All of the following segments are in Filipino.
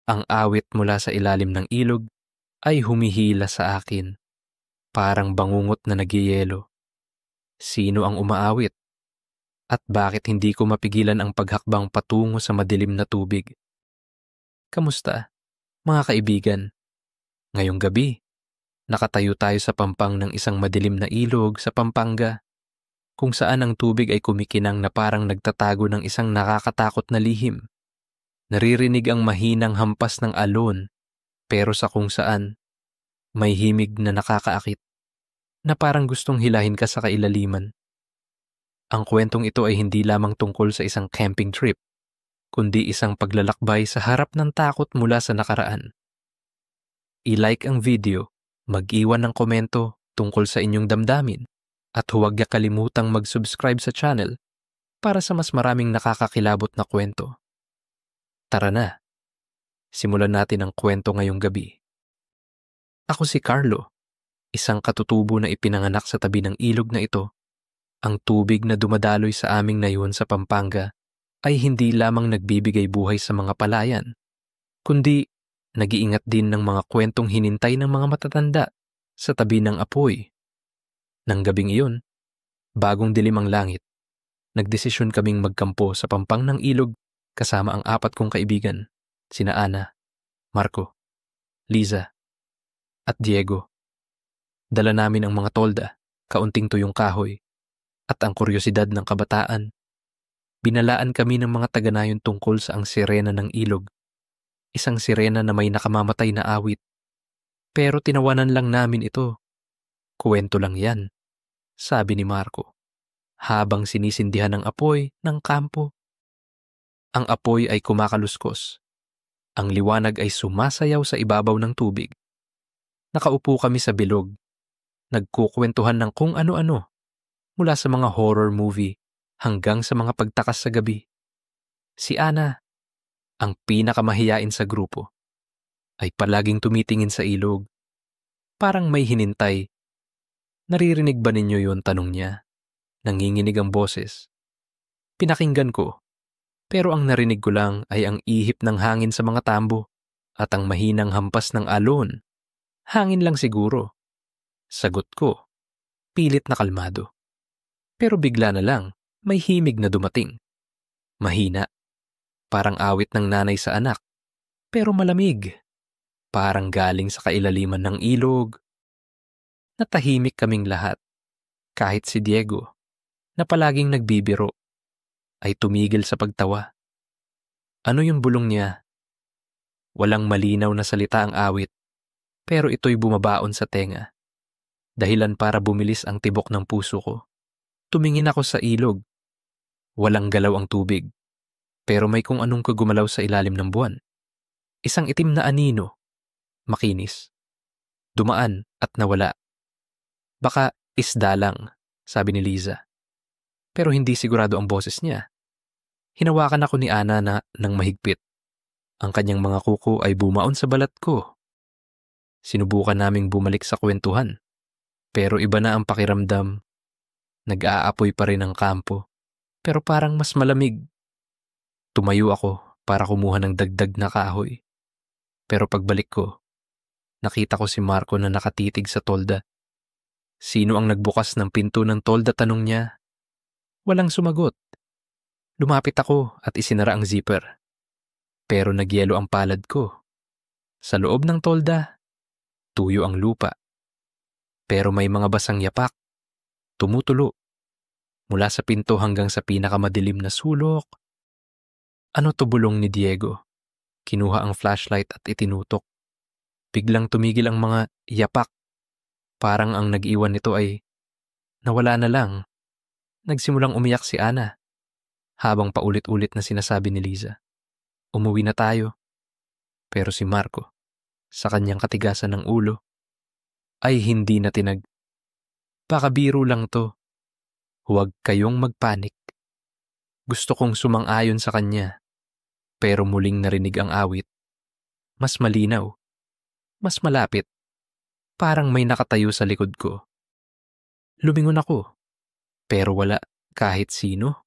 Ang awit mula sa ilalim ng ilog ay humihila sa akin, parang bangungot na nagyayelo. Sino ang umaawit? At bakit hindi ko mapigilan ang paghakbang patungo sa madilim na tubig? Kamusta, mga kaibigan? Ngayong gabi, nakatayo tayo sa pampang ng isang madilim na ilog sa Pampanga, kung saan ang tubig ay kumikinang na parang nagtatago ng isang nakakatakot na lihim. Naririnig ang mahinang hampas ng alon, pero sa kung saan, may himig na nakakaakit, na parang gustong hilahin ka sa kailaliman. Ang kwentong ito ay hindi lamang tungkol sa isang camping trip, kundi isang paglalakbay sa harap ng takot mula sa nakaraan. I-like ang video, mag-iwan ng komento tungkol sa inyong damdamin, at huwag niya kalimutang mag-subscribe sa channel para sa mas maraming nakakakilabot na kwento. Tara na, simulan natin ang kwento ngayong gabi. Ako si Carlo, isang katutubo na ipinanganak sa tabi ng ilog na ito. Ang tubig na dumadaloy sa aming nayon sa Pampanga ay hindi lamang nagbibigay buhay sa mga palayan, kundi nag-iingat din ng mga kwentong hinintay ng mga matatanda sa tabi ng apoy. Nang gabing iyon, bagong dilim ang langit, nagdesisyon kaming magkampo sa pampang ng ilog kasama ang 4 kong kaibigan, sina Ana, Marco, Liza, at Diego. Dala namin ang mga tolda, kaunting tuyong kahoy, at ang kuryosidad ng kabataan. Binalaan kami ng mga taga-nayon tungkol sa ang sirena ng ilog, isang sirena na may nakamamatay na awit. Pero tinawanan lang namin ito. Kuwento lang yan, sabi ni Marco, habang sinisindihan ng apoy ng kampo. Ang apoy ay kumakaluskos. Ang liwanag ay sumasayaw sa ibabaw ng tubig. Nakaupo kami sa bilog, nagkukwentuhan ng kung ano-ano, mula sa mga horror movie hanggang sa mga pagtakas sa gabi. Si Ana, ang pinakamahiyain sa grupo, ay palaging tumitingin sa ilog. Parang may hinintay. Naririnig ba ninyo yun, tanong niya? Nanginginig ang boses. Pinakinggan ko, pero ang narinig ko lang ay ang ihip ng hangin sa mga tambo at ang mahinang hampas ng alon. Hangin lang siguro. Sagot ko, pilit na kalmado. Pero bigla na lang, may himig na dumating. Mahina, parang awit ng nanay sa anak, pero malamig. Parang galing sa kailaliman ng ilog. Natahimik kaming lahat. Kahit si Diego, na palaging nagbibiro, ay tumigil sa pagtawa. Ano yung bulong niya? Walang malinaw na salita ang awit, pero ito'y bumabaon sa tenga. Dahilan para bumilis ang tibok ng puso ko. Tumingin ako sa ilog. Walang galaw ang tubig, pero may kung anong kagumalaw sa ilalim ng buwan. Isang itim na anino, makinis. Dumaan at nawala. Baka isda lang, sabi ni Liza. Pero hindi sigurado ang boses niya. Hinawakan ako ni Ana ng mahigpit. Ang kanyang mga kuko ay bumaon sa balat ko. Sinubukan naming bumalik sa kwentuhan. Pero iba na ang pakiramdam. Nag-aapoy pa rin ang kampo. Pero parang mas malamig. Tumayo ako para kumuha ng dagdag na kahoy. Pero pagbalik ko, nakita ko si Marco na nakatitig sa tolda. Sino ang nagbukas ng pinto ng tolda, tanong niya. Walang sumagot. Lumapit ako at isinara ang zipper. Pero nagyelo ang palad ko. Sa loob ng tolda, tuyo ang lupa. Pero may mga basang yapak. Tumutulo. Mula sa pinto hanggang sa pinakamadilim na sulok. Ano to, bulong ni Diego? Kinuha ang flashlight at itinutok. Biglang tumigil ang mga yapak. Parang ang nag-iwan nito ay nawala na lang. Nagsimulang umiyak si Ana. Habang paulit-ulit na sinasabi ni Liza, umuwi na tayo. Pero si Marco, sa kanyang katigasan ng ulo, ay hindi na tinag. Baka biro lang to. Huwag kayong magpanik. Gusto kong sumang-ayon sa kanya, pero muling narinig ang awit. Mas malinaw, mas malapit, parang may nakatayo sa likod ko. Lumingon ako, pero wala kahit sino.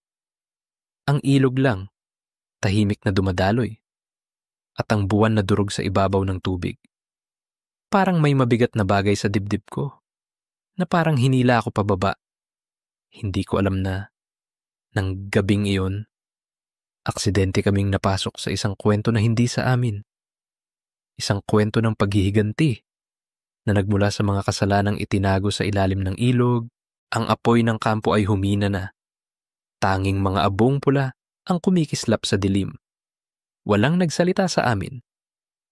Ang ilog lang, tahimik na dumadaloy. at ang buwan na durog sa ibabaw ng tubig. Parang may mabigat na bagay sa dibdib ko, na parang hinila ako pababa. Hindi ko alam na, nang gabing iyon, aksidente kaming napasok sa isang kwento na hindi sa amin. Isang kwento ng paghihiganti na nagmula sa mga kasalanang itinago sa ilalim ng ilog. Ang apoy ng kampo ay humina na. Tanging mga abong pula ang kumikislap sa dilim. Walang nagsalita sa amin.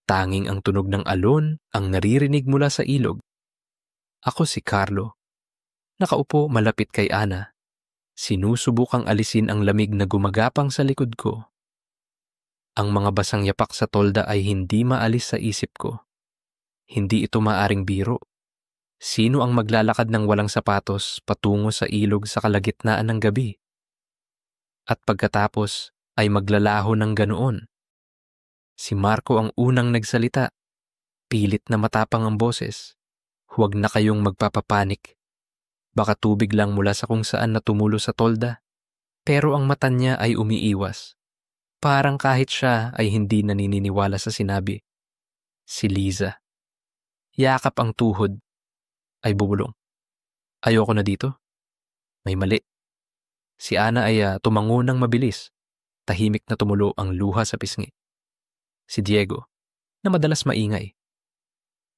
Tanging ang tunog ng alon ang naririnig mula sa ilog. Ako si Carlo. Nakaupo malapit kay Ana. Sinusubukang alisin ang lamig na gumagapang sa likod ko. Ang mga basang yapak sa tolda ay hindi maalis sa isip ko. Hindi ito maaring biro. Sino ang maglalakad ng walang sapatos patungo sa ilog sa kalagitnaan ng gabi? At pagkatapos ay maglalaho ng ganoon. Si Marco ang unang nagsalita. Pilit na matapang ang boses. Huwag na kayong magpapapanik. Baka tubig lang mula sa kung saan natumulo sa tolda. Pero ang mata niya ay umiiwas. Parang kahit siya ay hindi naniniwala sa sinabi. Si Liza. Yakap ang tuhod. Ay bubulong. Ayoko na dito. May mali. Si Ana ay tumango ng mabilis. Tahimik na tumulo ang luha sa pisngi. Si Diego, na madalas maingay,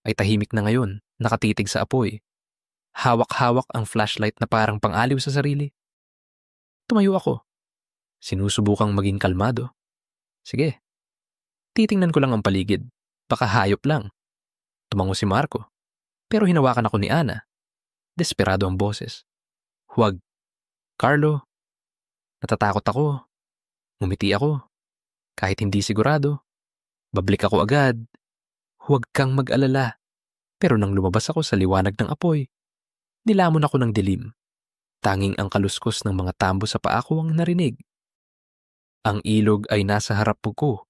ay tahimik na ngayon, nakatitig sa apoy. Hawak-hawak ang flashlight na parang pang-aliw sa sarili. Tumayo ako. Sinusubukang maging kalmado. Sige. Titingnan ko lang ang paligid. Baka hayop lang. Tumango si Marco. Pero hinawakan ako ni Ana. Desperado ang boses. Huwag. Carlo. Natatakot ako. Ngumiti ako. Kahit hindi sigurado. Bablik ako agad. Huwag kang mag-alala. Pero nang lumabas ako sa liwanag ng apoy, nilamon ako ng dilim. Tanging ang kaluskos ng mga tambo sa paa ko ang narinig. Ang ilog ay nasa harap ko.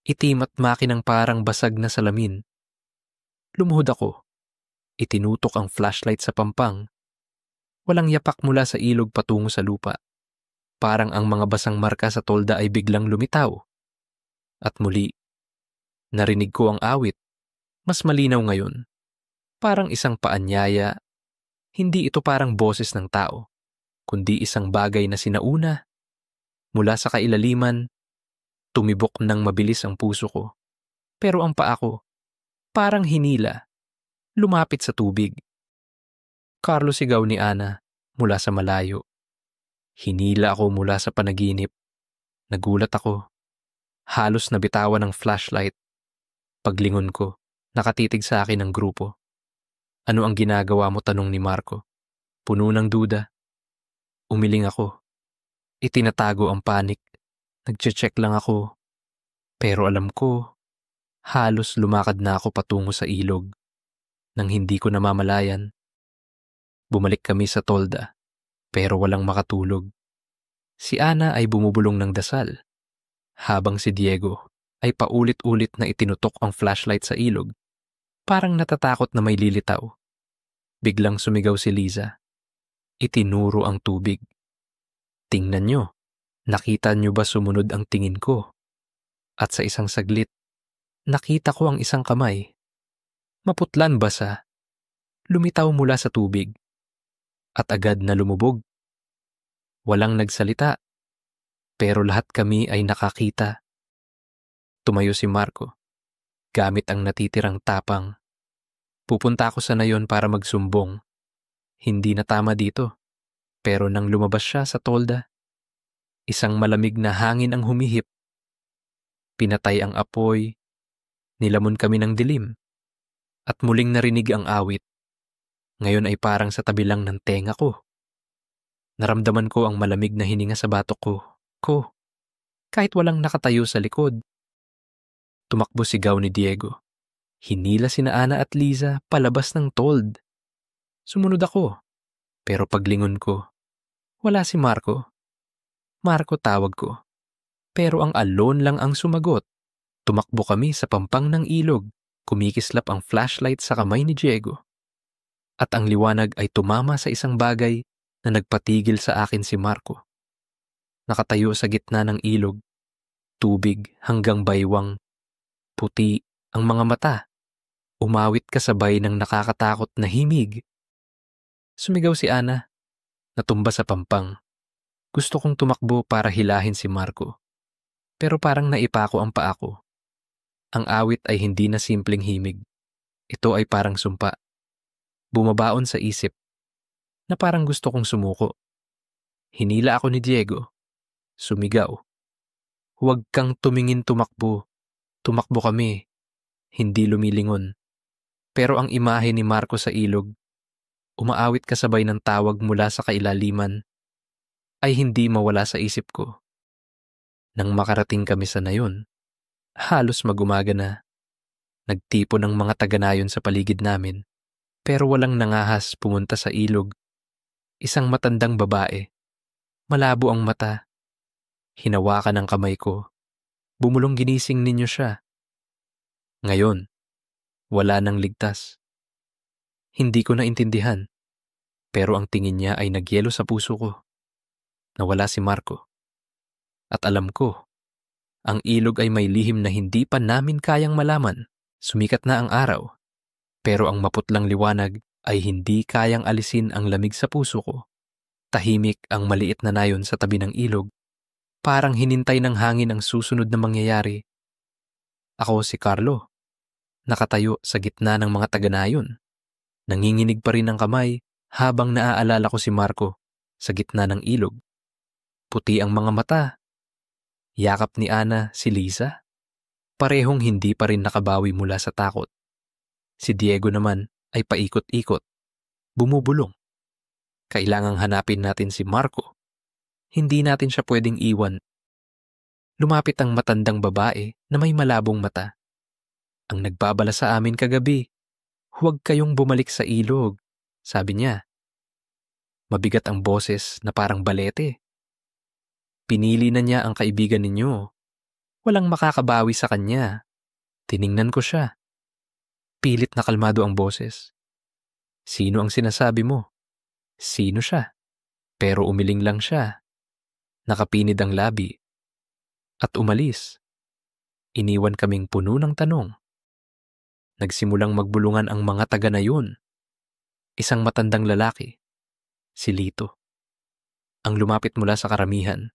Itim at makinang parang basag na salamin. Lumuhod ako. Itinutok ang flashlight sa pampang. Walang yapak mula sa ilog patungo sa lupa. Parang ang mga basang marka sa tolda ay biglang lumitaw. At muli, narinig ko ang awit. Mas malinaw ngayon. Parang isang paanyaya. Hindi ito parang boses ng tao, kundi isang bagay na sinauna. Mula sa kailaliman, tumibok ng mabilis ang puso ko. Pero ang paa ko, parang hinila, lumapit sa tubig. Carlo, sigaw ni Ana mula sa malayo. Hinila ako mula sa panaginip. Nagulat ako. Halos nabitawan ng flashlight. Paglingon ko, nakatitig sa akin ang grupo. Ano ang ginagawa mo? Tanong ni Marco. Puno ng duda. Umiling ako. Itinatago ang panik. Nagche-check lang ako. Pero alam ko, halos lumakad na ako patungo sa ilog. Nang hindi ko namamalayan, bumalik kami sa tolda, pero walang makatulog. Si Ana ay bumubulong ng dasal, habang si Diego ay paulit-ulit na itinutok ang flashlight sa ilog. Parang natatakot na may lilitaw. Biglang sumigaw si Liza. Itinuro ang tubig. Tingnan nyo. Nakita nyo ba sumunod ang tingin ko? At sa isang saglit, nakita ko ang isang kamay. Maputlan basa. Lumitaw mula sa tubig. At agad na lumubog. Walang nagsalita. Pero lahat kami ay nakakita. Tumayo si Marco. Gamit ang natitirang tapang. Pupunta ako sa nayon para magsumbong. Hindi na tama dito. Pero nang lumabas siya sa tolda, isang malamig na hangin ang humihip. Pinatay ang apoy. Nilamon kami ng dilim. At muling narinig ang awit. Ngayon ay parang sa tabi lang ng tenga ko. Naramdaman ko ang malamig na hininga sa batok ko. Kahit walang nakatayo sa likod. Tumakbo sigaw ni Diego. Hinila sina Ana at Liza palabas ng told. Sumunod ako. Pero paglingon ko, wala si Marco. Marco, tawag ko. Pero ang alon lang ang sumagot. Tumakbo kami sa pampang ng ilog. Kumikislap ang flashlight sa kamay ni Diego. At ang liwanag ay tumama sa isang bagay na nagpatigil sa akin si Marco. Nakatayo sa gitna ng ilog. Tubig hanggang baywang. Puti ang mga mata. Umawit kasabay ng nakakatakot na himig. Sumigaw si Ana, natumba sa pampang. Gusto kong tumakbo para hilahin si Marco. Pero parang naipako ang paa ko. Ang awit ay hindi na simpleng himig. Ito ay parang sumpa. Bumabaon sa isip na parang gusto kong sumuko. Hinila ako ni Diego. Sumigaw. Huwag kang tumingin, tumakbo. Tumakbo kami. Hindi lumilingon. Pero ang imahe ni Marco sa ilog, umaawit kasabay ng tawag mula sa kailaliman, ay hindi mawala sa isip ko. Nang makarating kami sa nayon, halos mag-umaga na. Nagtipo ng mga taga-nayon sa paligid namin, pero walang nangahas pumunta sa ilog. Isang matandang babae. Malabo ang mata. Hinawakan ang kamay ko. Bumulong ginising ninyo siya. Ngayon, wala nang ligtas. Hindi ko naintindihan, pero ang tingin niya ay nagyelo sa puso ko. Nawala si Marco. At alam ko, ang ilog ay may lihim na hindi pa namin kayang malaman. Sumikat na ang araw, pero ang maputlang liwanag ay hindi kayang alisin ang lamig sa puso ko. Tahimik ang maliit na nayon sa tabi ng ilog, parang hinintay ng hangin ang susunod na mangyayari. Ako si Carlo, nakatayo sa gitna ng mga taga-nayon. Nanginginig pa rin ang kamay habang naaalala ko si Marco sa gitna ng ilog. Puti ang mga mata. Yakap ni Ana si Lisa. Parehong hindi pa rin nakabawi mula sa takot. Si Diego naman ay paikot-ikot. Bumubulong. Kailangang hanapin natin si Marco. Hindi natin siya pwedeng iwan. Lumapit ang matandang babae na may malabong mata. Ang nagbabala sa amin kagabi, huwag kayong bumalik sa ilog, sabi niya. Mabigat ang boses na parang balete. Pinili na niya ang kaibigan ninyo. Walang makakabawi sa kanya. Tiningnan ko siya. Pilit na kalmado ang boses. Sino ang sinasabi mo? Sino siya? Pero umiling lang siya. Nakapinid ang labi. At umalis. Iniwan kaming puno ng tanong. Nagsimulang magbulungan ang mga taga na yun. Isang matandang lalaki, si Lito. Ang lumapit mula sa karamihan.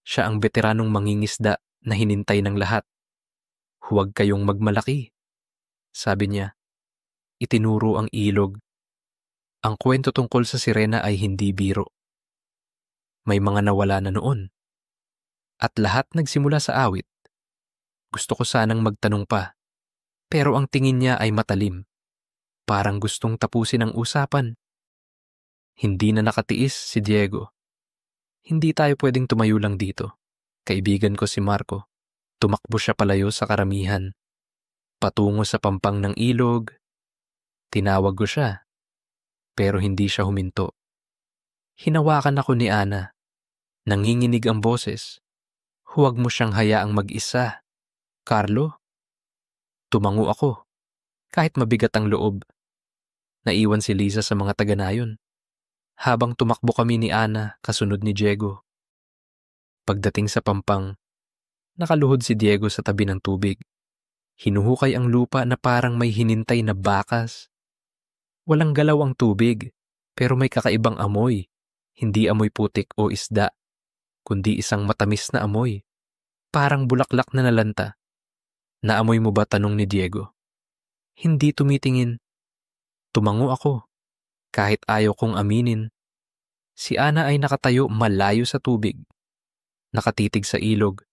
Siya ang veteranong mangingisda na hinintay ng lahat. Huwag kayong magmalaki, sabi niya. Itinuro ang ilog. Ang kwento tungkol sa sirena ay hindi biro. May mga nawala na noon. At lahat nagsimula sa awit. Gusto ko sanang magtanong pa. Pero ang tingin niya ay matalim. Parang gustong tapusin ang usapan. Hindi na nakatiis si Diego. Hindi tayo pwedeng tumayo lang dito. Kaibigan ko si Marco. Tumakbo siya palayo sa karamihan. Patungo sa pampang ng ilog. Tinawag ko siya. Pero hindi siya huminto. Hinawakan ako ni Ana. Nanginginig ang boses. Huwag mo siyang hayaang mag-isa. Carlo? Tumango ako. Kahit mabigat ang loob. Naiwan si Lisa sa mga taga-nayon. Habang tumakbo kami ni Ana kasunod ni Diego. Pagdating sa pampang, nakaluhod si Diego sa tabi ng tubig. Hinuhukay ang lupa na parang may hinintay na bakas. Walang galaw ang tubig, pero may kakaibang amoy. Hindi amoy putik o isda, kundi isang matamis na amoy. Parang bulaklak na nalanta. Naamoy mo ba, tanong ni Diego? Hindi tumitingin. Tumango ako. Kahit ayaw kong aminin. Si Ana ay nakatayo malayo sa tubig. Nakatitig sa ilog.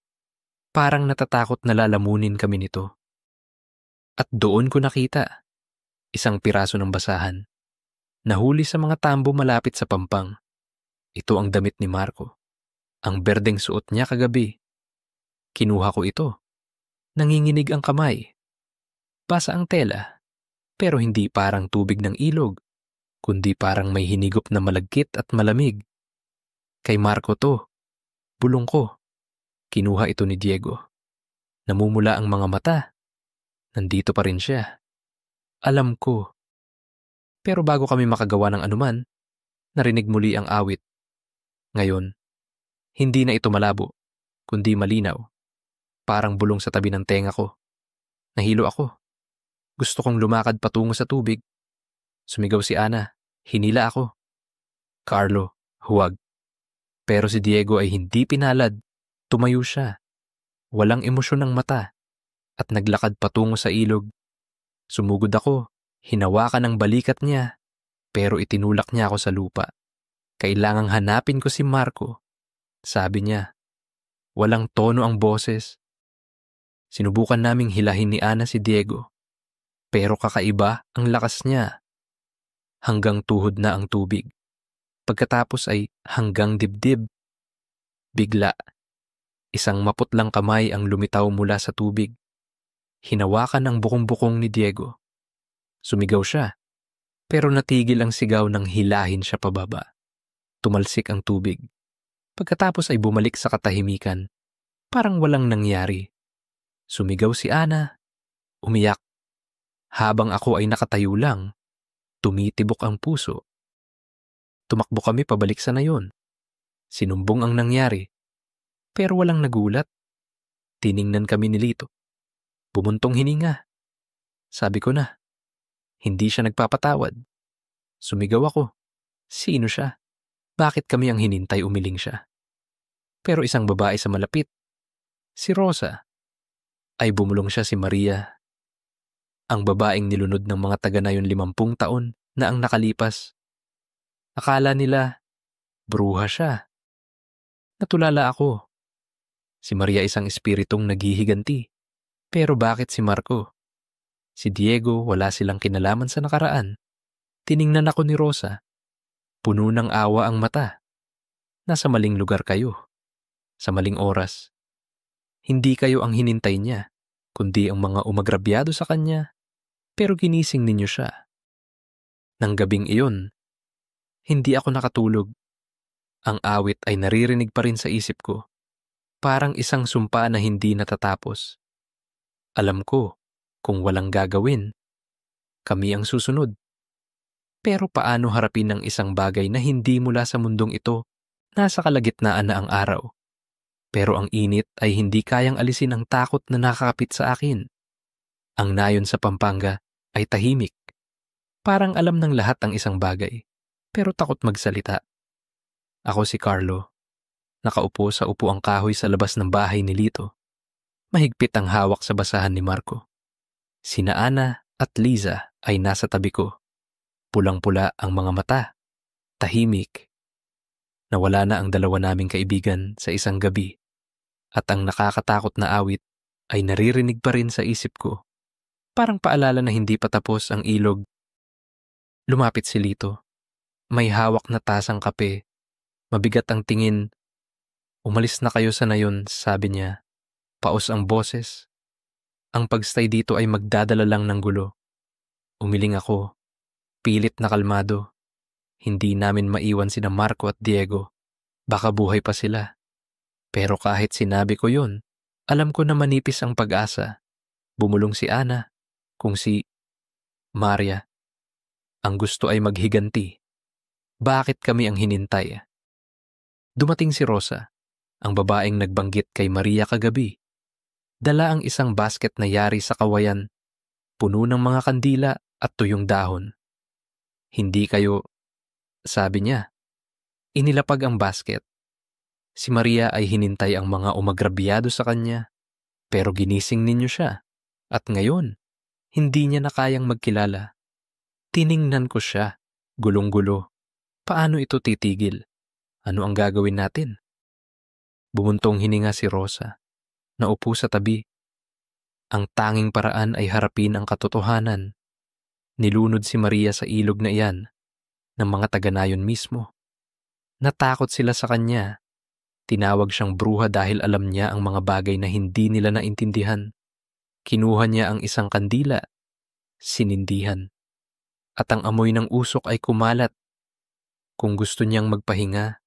Parang natatakot na lalamunin kami nito. At doon ko nakita. Isang piraso ng basahan. Nahuli sa mga tambo malapit sa pampang. Ito ang damit ni Marco. Ang berdeng suot niya kagabi. Kinuha ko ito. Nanginginig ang kamay. Basa ang tela, pero hindi parang tubig ng ilog, kundi parang may hinigop na malagkit at malamig. Kay Marco to. Bulong ko. Kinuha ito ni Diego. Namumula ang mga mata. Nandito pa rin siya. Alam ko. Pero bago kami makagawa ng anuman, narinig muli ang awit. Ngayon, hindi na ito malabo, kundi malinaw. Parang bulong sa tabi ng tenga ko. Nahilo ako. Gusto kong lumakad patungo sa tubig. Sumigaw si Ana. Hinila ako. Carlo, huwag. Pero si Diego ay hindi pinalad. Tumayo siya. Walang emosyon ang mata. At naglakad patungo sa ilog. Sumugod ako. Hinawakan ang balikat niya. Pero itinulak niya ako sa lupa. Kailangang hanapin ko si Marco. Sabi niya. Walang tono ang boses. Sinubukan naming hilahin ni Ana si Diego. Pero kakaiba ang lakas niya. Hanggang tuhod na ang tubig. Pagkatapos ay hanggang dibdib. Bigla, isang maputlang kamay ang lumitaw mula sa tubig. Hinawakan ang bukong-bukong ni Diego. Sumigaw siya, pero natigil ang sigaw nang hilahin siya pababa. Tumalsik ang tubig. Pagkatapos ay bumalik sa katahimikan. Parang walang nangyari. Sumigaw si Ana. Umiyak. Habang ako ay nakatayo lang, tumitibok ang puso. Tumakbo kami pabalik sa nayon. Sinumbong ang nangyari. Pero walang nagulat. Tiningnan kami ni Lito. Bumuntong hininga. Sabi ko na. Hindi siya nagpapatawad. Sumigaw ako. Sino siya? Bakit kami ang hinintay umiling siya? Pero isang babae sa malapit, si Rosa, ay bumulong siya si Maria. Ang babaeng nilunod ng mga taga nayon 50 taon na ang nakalipas. Akala nila, bruha siya. Natulala ako. Si Maria isang espiritong naghihiganti. Pero bakit si Marco? Si Diego wala silang kinalaman sa nakaraan. Tiningnan ako ni Rosa. Puno ng awa ang mata. Nasa maling lugar kayo. Sa maling oras. Hindi kayo ang hinintay niya, kundi ang mga umagrabyado sa kanya. Pero ginising ninyo siya. Nang gabing iyon, hindi ako nakatulog. Ang awit ay naririnig pa rin sa isip ko. Parang isang sumpa na hindi natatapos. Alam ko, kung walang gagawin, kami ang susunod. Pero paano harapin ang isang bagay na hindi mula sa mundong ito, nasa kalagitnaan na ang araw? Pero ang init ay hindi kayang alisin ang takot na nakakapit sa akin. Ang nayon sa Pampanga ay tahimik. Parang alam ng lahat ang isang bagay, pero takot magsalita. Ako si Carlo. Nakaupo sa upuang kahoy sa labas ng bahay ni Lito. Mahigpit ang hawak sa basahan ni Marco. Sina Ana at Liza ay nasa tabi ko. Pulang-pula ang mga mata. Tahimik. Nawala na ang dalawa naming kaibigan sa isang gabi. At ang nakakatakot na awit ay naririnig pa rin sa isip ko. Parang paalala na hindi pa tapos ang ilog. Lumapit si Lito. May hawak na tasang kape. Mabigat ang tingin. Umalis na kayo sa nayon, sabi niya. Paos ang boses. Ang pagstay dito ay magdadala lang ng gulo. Umiling ako. Pilit na kalmado. Hindi namin maiwan sina Marco at Diego. Baka buhay pa sila. Pero kahit sinabi ko yun, alam ko na manipis ang pag-asa. Bumulong si Ana. Kung si Maria, ang gusto ay maghiganti. Bakit kami ang hinintay? Dumating si Rosa, ang babaeng nagbanggit kay Maria kagabi. Dala ang isang basket na yari sa kawayan, puno ng mga kandila at tuyong dahon. Hindi kayo, sabi niya. Inilapag ang basket. Si Maria ay hinintay ang mga umagrabyado sa kanya, pero ginising ninyo siya. At ngayon, hindi niya na kayang magkilala. Tiningnan ko siya, gulong-gulo. Paano ito titigil? Ano ang gagawin natin? Bumuntong hininga si Rosa. Naupo sa tabi. Ang tanging paraan ay harapin ang katotohanan. Nilunod si Maria sa ilog na iyan ng mga taga-nayon mismo. Natakot sila sa kanya. Tinawag siyang bruha dahil alam niya ang mga bagay na hindi nila naintindihan. Kinuha niya ang isang kandila, sinindihan. At ang amoy ng usok ay kumalat. Kung gusto niyang magpahinga,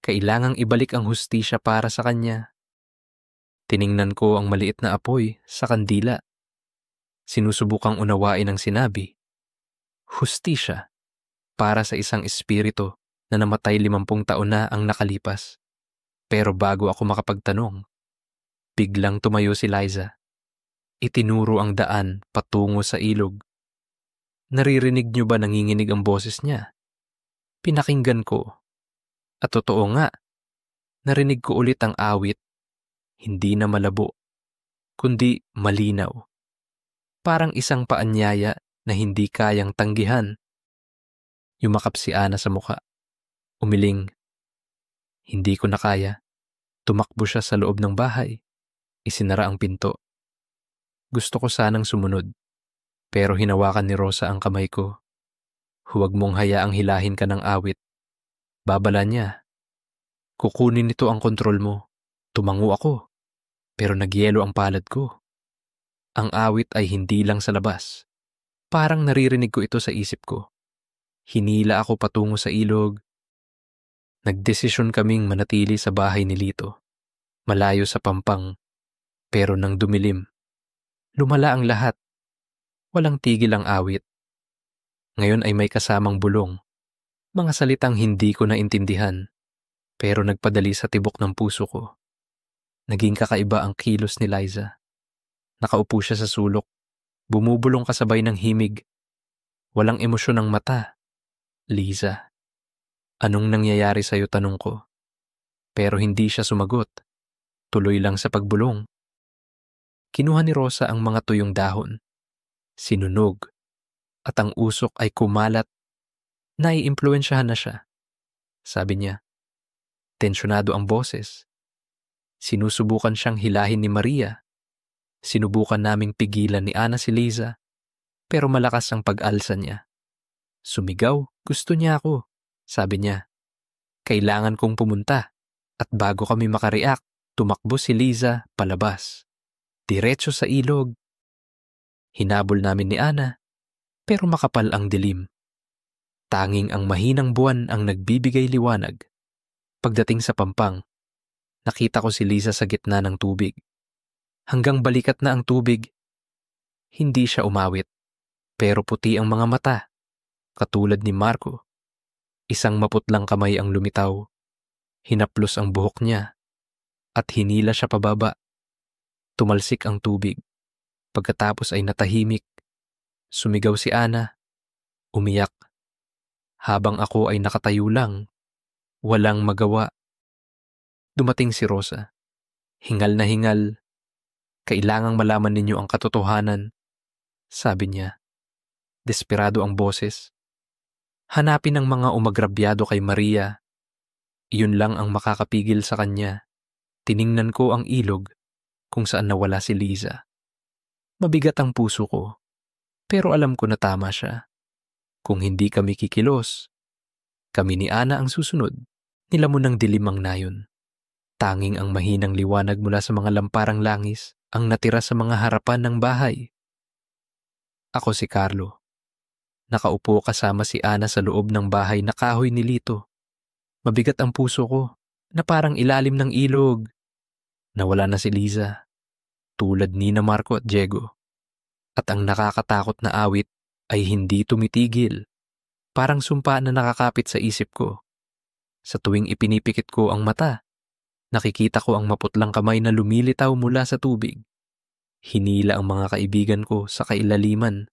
kailangang ibalik ang hustisya para sa kanya. Tiningnan ko ang maliit na apoy sa kandila. Sinusubukang unawain ang sinabi. Hustisya para sa isang espiritu na namatay 50 taon na ang nakalipas. Pero bago ako makapagtanong, biglang tumayo si Liza. Itinuro ang daan patungo sa ilog. Naririnig niyo ba nanginginig ang boses niya? Pinakinggan ko. At totoo nga, narinig ko ulit ang awit, hindi na malabo, kundi malinaw. Parang isang paanyaya na hindi kayang tanggihan. Yumakap si Ana sa muka. Umiling. Hindi ko na kaya. Tumakbo siya sa loob ng bahay. Isinara ang pinto. Gusto ko sanang sumunod, pero hinawakan ni Rosa ang kamay ko. Huwag mong hayaang hilahin ka ng awit. Babala niya. Kukunin nito ang kontrol mo. Tumango ako, pero nagyelo ang palad ko. Ang awit ay hindi lang sa labas. Parang naririnig ko ito sa isip ko. Hinila ako patungo sa ilog. Nagdesisyon kaming manatili sa bahay ni Lito. Malayo sa Pampang, pero nang dumilim, lumala ang lahat. Walang tigil ang awit. Ngayon ay may kasamang bulong. Mga salitang hindi ko naintindihan, pero nagpadali sa tibok ng puso ko. Naging kakaiba ang kilos ni Liza. Nakaupo siya sa sulok. Bumubulong kasabay ng himig. Walang emosyon ang mata. Liza, anong nangyayari sa'yo, tanong ko. Pero hindi siya sumagot. Tuloy lang sa pagbulong. Kinuha ni Rosa ang mga tuyong dahon. Sinunog. At ang usok ay kumalat. Naiimpluwensyahan na siya. Sabi niya. Tensyonado ang boses. Sinusubukan siyang hilahin ni Maria. Sinubukan naming pigilan ni Ana si Liza. Pero malakas ang pag-alsa niya. Sumigaw, gusto niya ako. Sabi niya. Kailangan kong pumunta. At bago kami makareact, tumakbo si Liza palabas. Diretso sa ilog. Hinabol namin ni Ana, pero makapal ang dilim. Tanging ang mahinang buwan ang nagbibigay liwanag. Pagdating sa Pampang, nakita ko si Liza sa gitna ng tubig. Hanggang balikat na ang tubig. Hindi siya umawit, pero puti ang mga mata, katulad ni Marco. Isang maputlang kamay ang lumitaw. Hinaplos ang buhok niya at hinila siya pababa. Tumalsik ang tubig. Pagkatapos ay natahimik. Sumigaw si Ana. Umiyak. Habang ako ay nakatayo lang. Walang magawa. Dumating si Rosa. Hingal na hingal. Kailangang malaman ninyo ang katotohanan. Sabi niya. Desperado ang boses. Hanapin ang mga umagrabyado kay Maria. Iyon lang ang makakapigil sa kanya. Tiningnan ko ang ilog kung saan nawala si Liza. Mabigat ang puso ko, pero alam ko na tama siya. Kung hindi kami kikilos, kami ni Ana ang susunod. Nilamon ng dilim ang nayon. Tanging ang mahinang liwanag mula sa mga lamparang langis ang natira sa mga harapan ng bahay. Ako si Carlo. Nakaupo kasama si Ana sa loob ng bahay na kahoy ni Lito. Mabigat ang puso ko na parang ilalim ng ilog. Nawala na si Liza, tulad ni na Marco at Diego. At ang nakakatakot na awit ay hindi tumitigil. Parang sumpa na nakakapit sa isip ko. Sa tuwing ipinipikit ko ang mata, nakikita ko ang maputlang kamay na lumilitaw mula sa tubig. Hinila ang mga kaibigan ko sa kailaliman.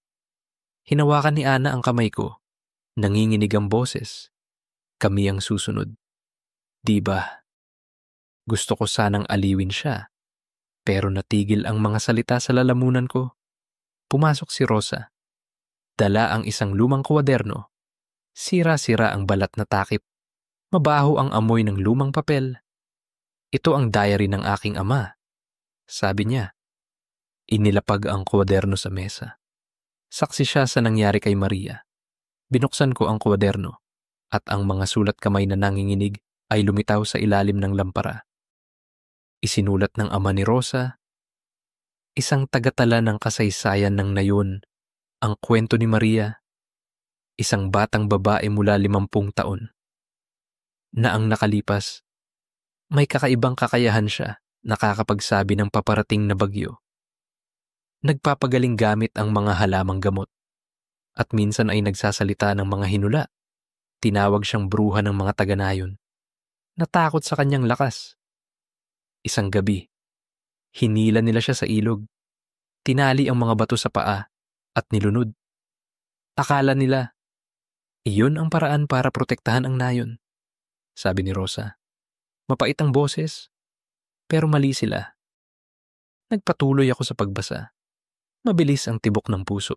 Hinawakan ni Ana ang kamay ko. Nanginginig ang boses. Kami ang susunod. Diba? Gusto ko sanang aliwin siya. Pero natigil ang mga salita sa lalamunan ko. Pumasok si Rosa. Dala ang isang lumang kwaderno. Sira-sira ang balat na takip. Mabaho ang amoy ng lumang papel. Ito ang diary ng aking ama. Sabi niya. Inilapag ang kwaderno sa mesa. Saksi siya sa nangyari kay Maria. Binuksan ko ang kwaderno. At ang mga sulat kamay na nanginginig ay lumitaw sa ilalim ng lampara. Isinulat ng ama ni Rosa, isang tagatala ng kasaysayan ng nayon, ang kwento ni Maria, isang batang babae mula 50 taon, na ang nakalipas, may kakaibang kakayahan siya, nakakapagsabi ng paparating na bagyo. Nagpapagaling gamit ang mga halamang gamot, at minsan ay nagsasalita ng mga hinula. Tinawag siyang bruha ng mga taga-nayon. Natakot sa kanyang lakas. Isang gabi, hinila nila siya sa ilog. Tinali ang mga bato sa paa at nilunod. Akala nila, iyon ang paraan para protektahan ang nayon, sabi ni Rosa. Mapait ang boses, pero mali sila. Nagpatuloy ako sa pagbasa. Mabilis ang tibok ng puso.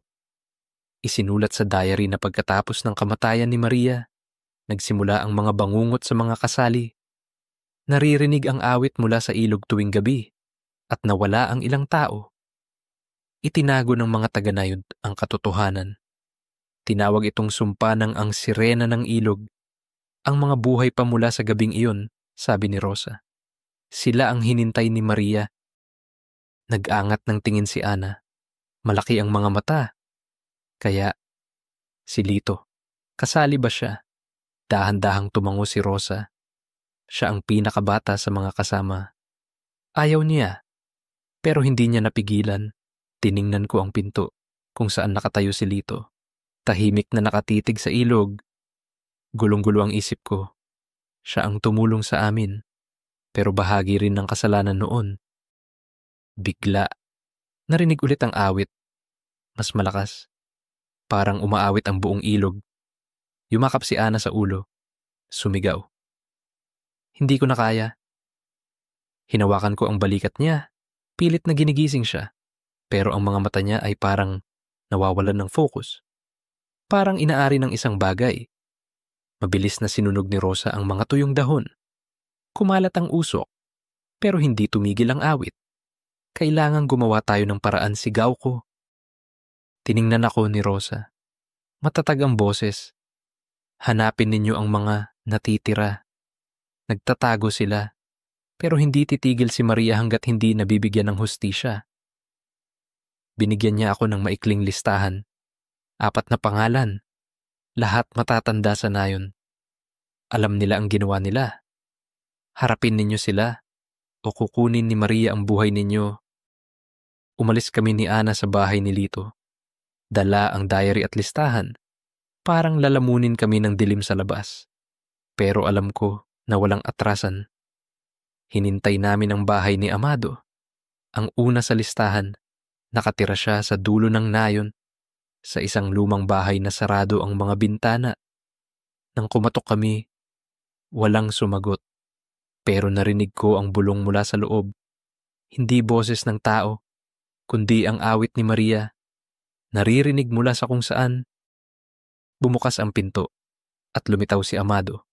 Isinulat sa diary na pagkatapos ng kamatayan ni Maria, nagsimula ang mga bangungot sa mga kasali. Naririnig ang awit mula sa ilog tuwing gabi at nawala ang ilang tao. Itinago ng mga taga-nayon ang katotohanan. Tinawag itong sumpa ng ang sirena ng ilog. Ang mga buhay pa mula sa gabing iyon, sabi ni Rosa. Sila ang hinintay ni Maria. Nag-angat ng tingin si Ana. Malaki ang mga mata. Kaya, si Lito, kasali ba siya? Dahan-dahang tumango si Rosa. Siya ang pinakabata sa mga kasama. Ayaw niya, pero hindi niya napigilan. Tiningnan ko ang pinto kung saan nakatayo si Lito. Tahimik na nakatitig sa ilog. Gulong-gulo ang isip ko. Siya ang tumulong sa amin, pero bahagi rin ng kasalanan noon. Bigla, narinig ulit ang awit. Mas malakas. Parang umaawit ang buong ilog. Yumakap si Ana sa ulo. Sumigaw. Hindi ko na kaya. Hinawakan ko ang balikat niya. Pilit na ginigising siya. Pero ang mga mata niya ay parang nawawalan ng focus. Parang inaari ng isang bagay. Mabilis na sinunog ni Rosa ang mga tuyong dahon. Kumalat ang usok, pero hindi tumigil ang awit. Kailangang gumawa tayo ng paraan, sigaw ko. Tiningnan ako ni Rosa. Matatag ang boses. Hanapin ninyo ang mga natitira. Nagtatago sila, pero hindi titigil si Maria hanggat hindi nabibigyan ng hustisya. Binigyan niya ako ng maikling listahan. 4 na pangalan. Lahat matatanda sa nayon. Alam nila ang ginawa nila. Harapin ninyo sila o kukunin ni Maria ang buhay ninyo. Umalis kami ni Ana sa bahay ni Lito. Dala ang diary at listahan. Parang lalamunin kami ng dilim sa labas. Pero alam ko na walang atrasan. Hinintay namin ang bahay ni Amado. Ang una sa listahan, nakatira siya sa dulo ng nayon, sa isang lumang bahay na sarado ang mga bintana. Nang kumatok kami, walang sumagot. Pero narinig ko ang bulong mula sa loob. Hindi boses ng tao, kundi ang awit ni Maria. Naririnig mula sa kung saan. Bumukas ang pinto at lumitaw si Amado.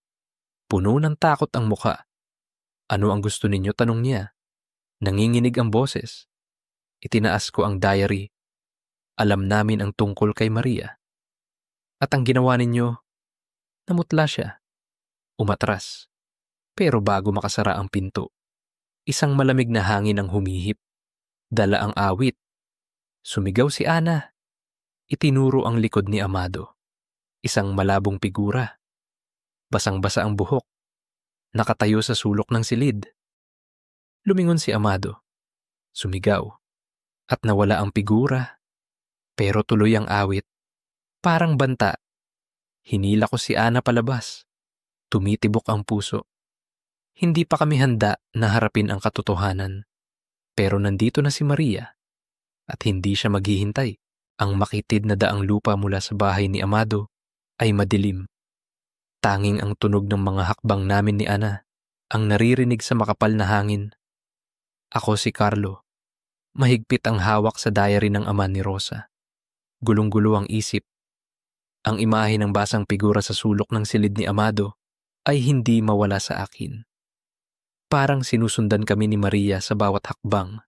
Puno ng takot ang muka. Ano ang gusto ninyo? Tanong niya. Nanginginig ang boses. Itinaas ko ang diary. Alam namin ang tungkol kay Maria. At ang ginawa ninyo, namutla siya. Umatras. Pero bago makasara ang pinto, isang malamig na hangin ang humihip. Dala ang awit. Sumigaw si Ana. Itinuro ang likod ni Amado. Isang malabong figura. Basang-basa ang buhok. Nakatayo sa sulok ng silid. Lumingon si Amado. Sumigaw. At nawala ang figura. Pero tuloy ang awit. Parang banta. Hinila ko si Ana palabas. Tumitibok ang puso. Hindi pa kami handa na harapin ang katotohanan. Pero nandito na si Maria. At hindi siya maghihintay. Ang makitid na daang lupa mula sa bahay ni Amado ay madilim. Tanging ang tunog ng mga hakbang namin ni Ana ang naririnig sa makapal na hangin. Ako si Carlo. Mahigpit ang hawak sa diary ng ama ni Rosa. Gulong-gulo ang isip. Ang imahe ng basang figura sa sulok ng silid ni Amado ay hindi mawala sa akin. Parang sinusundan kami ni Maria sa bawat hakbang.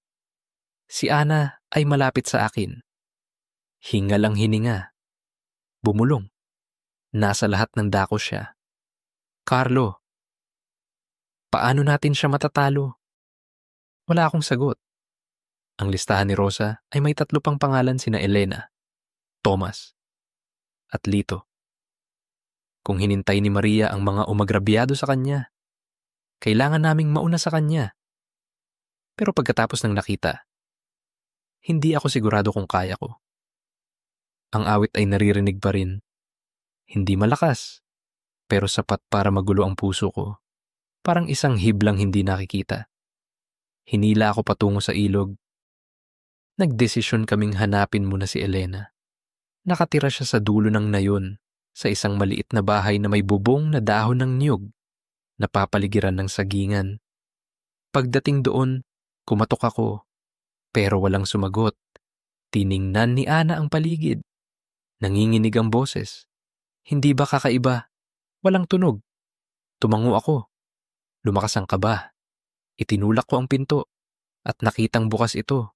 Si Ana ay malapit sa akin. Hingal ang hininga. Bumulong. Nasa lahat ng dako siya. Carlo, paano natin siya matatalo? Wala akong sagot. Ang listahan ni Rosa ay may 3 pang pangalan, sina Elena, Thomas, at Lito. Kung hinintay ni Maria ang mga umagrabyado sa kanya, kailangan naming mauna sa kanya. Pero pagkatapos ng nakita, hindi ako sigurado kung kaya ko. Ang awit ay naririnig pa rin. Hindi malakas, pero sapat para magulo ang puso ko. Parang isang hiblang hindi nakikita. Hinila ako patungo sa ilog. Nagdesisyon kaming hanapin muna si Elena. Nakatira siya sa dulo ng nayon, sa isang maliit na bahay na may bubong na dahon ng niyog, napapaligiran ng sagingan. Pagdating doon, kumatok ako, pero walang sumagot. Tiningnan ni Ana ang paligid. Nanginginig ang boses. Hindi ba kakaiba? Walang tunog. Tumango ako. Lumakas ang kaba. Itinulak ko ang pinto at nakitang bukas ito.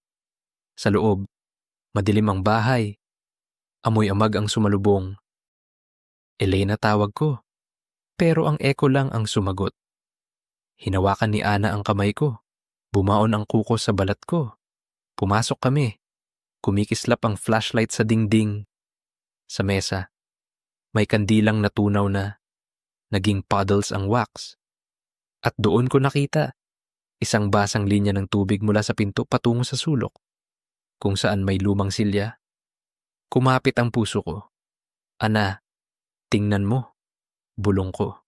Sa loob, madilim ang bahay. Amoy amag ang sumalubong. Elena tawag ko, pero ang echo lang ang sumagot. Hinawakan ni Ana ang kamay ko. Bumaon ang kuko sa balat ko. Pumasok kami. Kumikislap ang flashlight sa dingding. Sa mesa, may kandilang natunaw na. Naging puddles ang wax. At doon ko nakita isang basang linya ng tubig mula sa pinto patungo sa sulok, kung saan may lumang silya. Kumapit ang puso ko. Ana, tingnan mo. Bulong ko.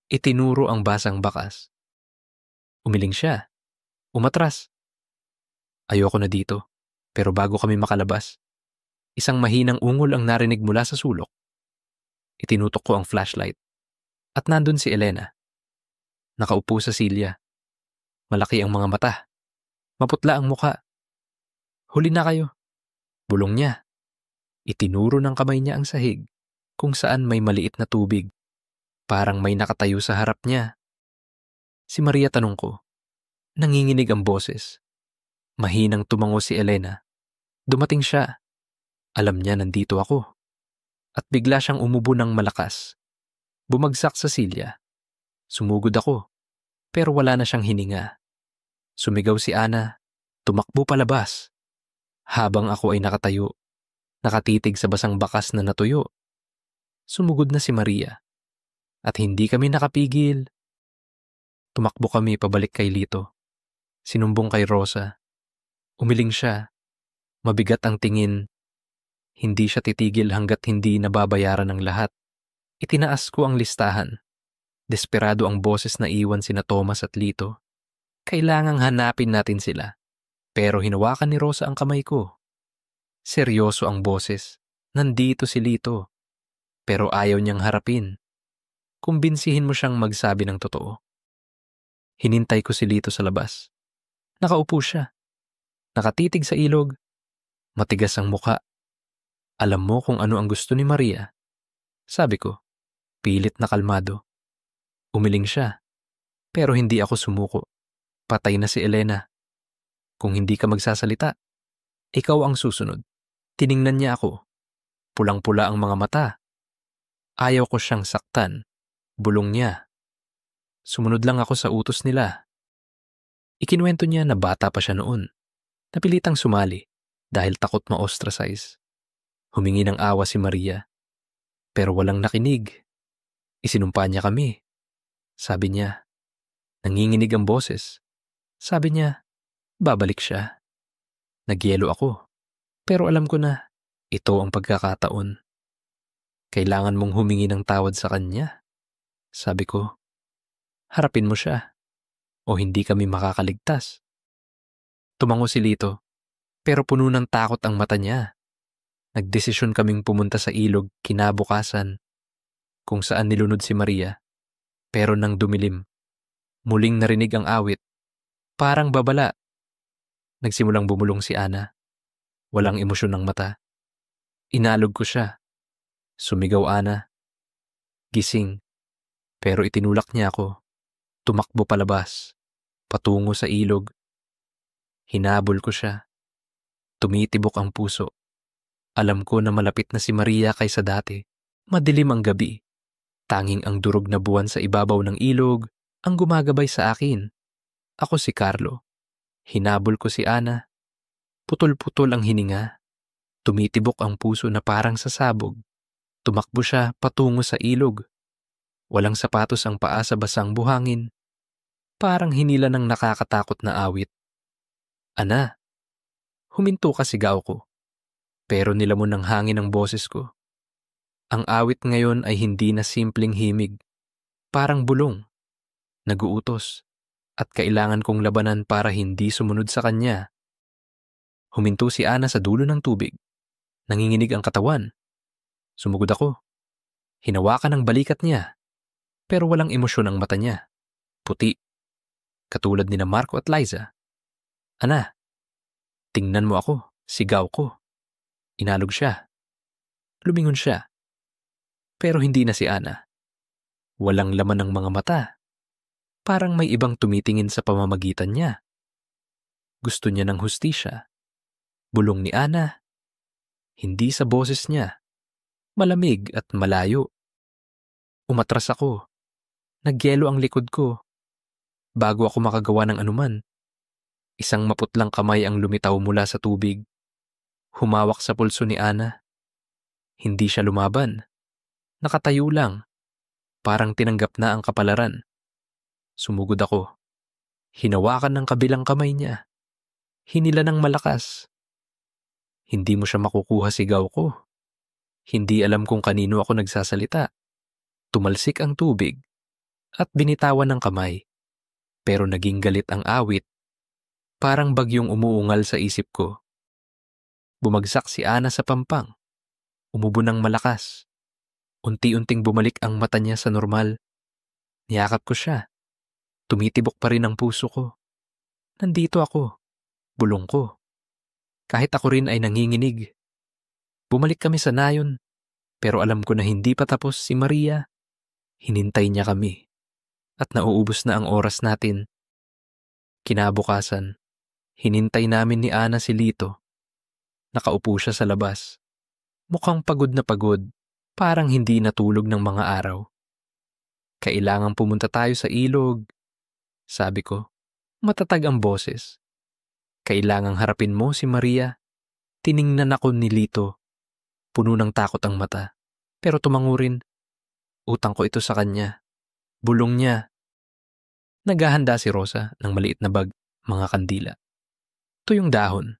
Itinuro ang basang bakas. Umiling siya. Umatras. Ayoko na dito, pero bago kami makalabas, isang mahinang ungol ang narinig mula sa sulok. Itinutok ko ang flashlight. At nandun si Elena. Nakaupo sa silya. Malaki ang mga mata. Maputla ang muka. Huli na kayo. Bulong niya. Itinuro ng kamay niya ang sahig, kung saan may maliit na tubig. Parang may nakatayo sa harap niya. Si Maria, tanong ko. Nanginginig ang boses. Mahinang tumango si Elena. Dumating siya. Alam niya nandito ako. At bigla siyang umubo ng malakas. Bumagsak sa silya. Sumugod ako, pero wala na siyang hininga. Sumigaw si Ana. Tumakbo palabas. Habang ako ay nakatayo, nakatitig sa basang bakas na natuyo. Sumugod na si Maria. At hindi kami nakapigil. Tumakbo kami pabalik kay Lito. Sinumbong kay Rosa. Umiling siya. Mabigat ang tingin. Hindi siya titigil hanggat hindi nababayaran ng lahat. Itinaas ko ang listahan. Desperado ang boses na iwan sina Thomas at Lito. Kailangang hanapin natin sila. Pero hinawakan ni Rosa ang kamay ko. Seryoso ang boses. Nandito si Lito. Pero ayaw niyang harapin. Kumbinsihin mo siyang magsabi ng totoo. Hinintay ko si Lito sa labas. Nakaupo siya. Nakatitig sa ilog. Matigas ang muka. Alam mo kung ano ang gusto ni Maria? Sabi ko, pilit na kalmado. Umiling siya. Pero hindi ako sumuko. Patay na si Elena. Kung hindi ka magsasalita, ikaw ang susunod. Tiningnan niya ako. Pulang-pula ang mga mata. Ayaw ko siyang saktan. Bulong niya. Sumunod lang ako sa utos nila. Ikinuwento niya na bata pa siya noon. Napilitang sumali dahil takot ma-ostracize. Humingi ng awa si Maria. Pero walang nakinig. Isinumpa niya kami. Sabi niya, nanginginig ang boses. Sabi niya, babalik siya. Nagyelo ako. Pero alam ko na, ito ang pagkakataon. Kailangan mong humingi ng tawad sa kanya. Sabi ko, harapin mo siya o hindi kami makakaligtas. Tumango si Lito, pero puno ng takot ang mata niya. Nagdesisyon kaming pumunta sa ilog kinabukasan, kung saan nilunod si Maria. Pero nang dumilim, muling narinig ang awit. Parang babala. Nagsimulang bumulong si Ana. Walang emosyon ng mata. Inalog ko siya. Sumigaw Ana. Gising. Pero itinulak niya ako. Tumakbo palabas. Patungo sa ilog. Hinabol ko siya. Tumitibok ang puso. Alam ko na malapit na si Maria kaysa dati. Madilim ang gabi. Tanging ang durog na buwan sa ibabaw ng ilog ang gumagabay sa akin. Ako si Carlo. Hinabol ko si Ana. Putol-putol ang hininga. Tumitibok ang puso na parang sasabog. Tumakbo siya patungo sa ilog. Walang sapatos ang paa sa basang buhangin. Parang hinila ng nakakatakot na awit. Ana, huminto ka, sigaw ko. Pero nilamon ng hangin ang boses ko. Ang awit ngayon ay hindi na simpleng himig. Parang bulong. Naguutos. At kailangan kong labanan para hindi sumunod sa kanya. Huminto si Ana sa dulo ng tubig. Nanginginig ang katawan. Sumugod ako. Hinawakan ang balikat niya. Pero walang emosyon ang mata niya. Puti. Katulad ni na Marco at Liza. Ana, tingnan mo ako. Sigaw ko. Inalog siya. Lumingon siya. Pero hindi na si Ana. Walang laman ng mga mata. Parang may ibang tumitingin sa pamamagitan niya. Gusto niya ng hustisya. Bulong ni Ana. Hindi sa boses niya. Malamig at malayo. Umatras ako. Nagyelo ang likod ko. Bago ako makagawa ng anuman, isang maputlang kamay ang lumitaw mula sa tubig. Humawak sa pulso ni Ana. Hindi siya lumaban. Nakatayo lang. Parang tinanggap na ang kapalaran. Sumugod ako. Hinawakan ng kabilang kamay niya. Hinila ng malakas. Hindi mo siya makukuha, sigaw ko. Hindi alam kung kanino ako nagsasalita. Tumalsik ang tubig at binitawan ng kamay. Pero naging galit ang awit. Parang bagyong umuungal sa isip ko. Bumagsak si Ana sa pampang. Umubo ng malakas. Unti-unting bumalik ang mata niya sa normal. Niyakap ko siya. Tumitibok pa rin ang puso ko. Nandito ako. Bulong ko. Kahit ako rin ay nanginginig. Bumalik kami sa nayon. Pero alam ko na hindi pa tapos si Maria. Hinintay niya kami. At nauubos na ang oras natin. Kinabukasan, hinintay namin ni Ana si Lito. Nakaupo siya sa labas. Mukhang pagod na pagod. Parang hindi natulog ng mga araw. Kailangang pumunta tayo sa ilog. Sabi ko, matatag ang boses. Kailangang harapin mo si Maria. Tiningnan ako ni Lito. Puno ng takot ang mata. Pero tumango rin. Utang ko ito sa kanya. Bulong niya. Naghahanda si Rosa ng maliit na bag, mga kandila. Tuyong dahon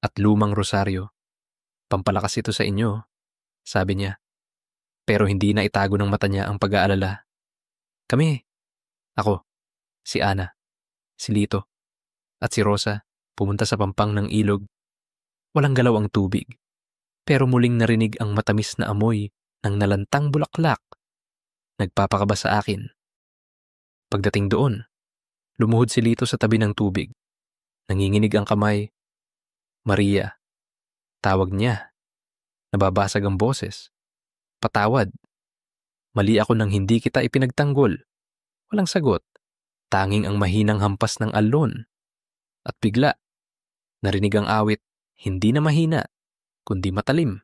at lumang rosaryo. Pampalakas ito sa inyo, sabi niya. Pero hindi na itago ng mata niya ang pag-aalala. Kami, ako, si Ana, si Lito, at si Rosa pumunta sa pampang ng ilog. Walang galaw ang tubig, pero muling narinig ang matamis na amoy ng nalantang bulaklak. Nagpapakaba sa akin. Pagdating doon, lumuhod si Lito sa tabi ng tubig. Nanginginig ang kamay. Maria. Tawag niya. Nababasag ang boses. Patawad. Mali ako nang hindi kita ipinagtanggol. Walang sagot. Tanging ang mahinang hampas ng alon. At bigla, narinig ang awit, hindi na mahina, kundi matalim.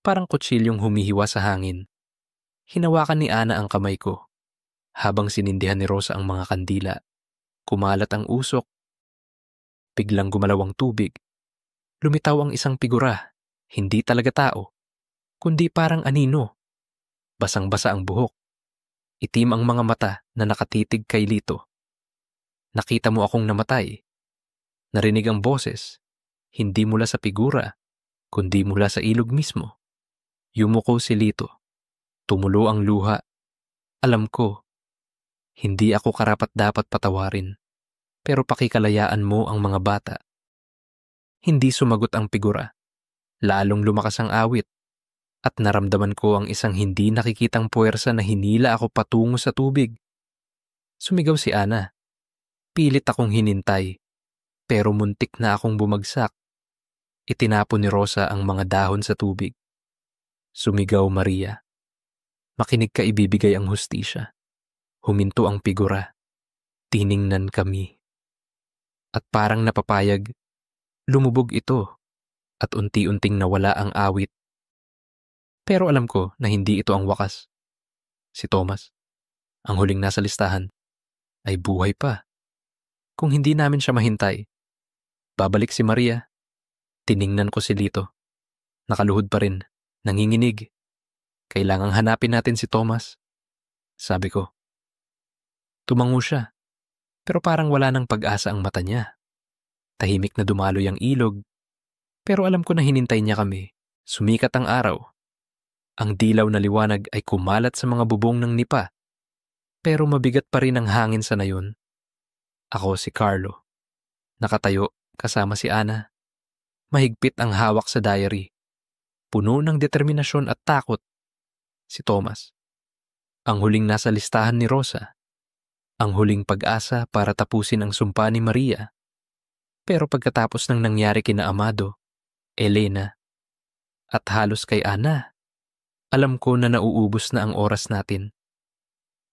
Parang kutsilyong humihiwa sa hangin. Hinawakan ni Ana ang kamay ko. Habang sinindihan ni Rosa ang mga kandila, kumalat ang usok. Biglang gumalaw ang tubig. Lumitaw ang isang figura, hindi talaga tao, kundi parang anino. Basang-basa ang buhok. Itim ang mga mata na nakatitig kay Lito. Nakita mo akong namatay. Narinig ang boses, hindi mula sa figura, kundi mula sa ilog mismo. Yumuko si Lito. Tumulo ang luha. Alam ko, hindi ako karapat-dapat patawarin, pero pakikalayaan mo ang mga bata. Hindi sumagot ang figura. Lalong lumakas ang awit, at naramdaman ko ang isang hindi nakikitang puwersa na hinila ako patungo sa tubig. Sumigaw si Ana. Pilit akong hinintay, pero muntik na akong bumagsak. Itinapon ni Rosa ang mga dahon sa tubig. Sumigaw Maria. Makinig ka, ibibigay ang hustisya. Huminto ang figura. Tiningnan kami. At parang napapayag, lumubog ito at unti-unting nawala ang awit. Pero alam ko na hindi ito ang wakas. Si Thomas, ang huling nasa listahan, ay buhay pa. Kung hindi namin siya mahintay, babalik si Maria. Tiningnan ko si Lito. Nakaluhod pa rin, nanginginig. Kailangang hanapin natin si Thomas. Sabi ko. Tumango siya, pero parang wala ng pag-asa ang mata niya. Tahimik na dumaloy ang ilog, pero alam ko na hinintay niya kami. Sumikat ang araw. Ang dilaw na liwanag ay kumalat sa mga bubong ng nipa, pero mabigat pa rin ang hangin sa nayon. Ako si Carlo, nakatayo kasama si Ana. Mahigpit ang hawak sa diary. Puno ng determinasyon at takot. Si Thomas. Ang huling nasa listahan ni Rosa. Ang huling pag-asa para tapusin ang sumpa ni Maria. Pero pagkatapos ng nangyari kina Amado, Elena, at halos kay Ana, alam ko na nauubos na ang oras natin.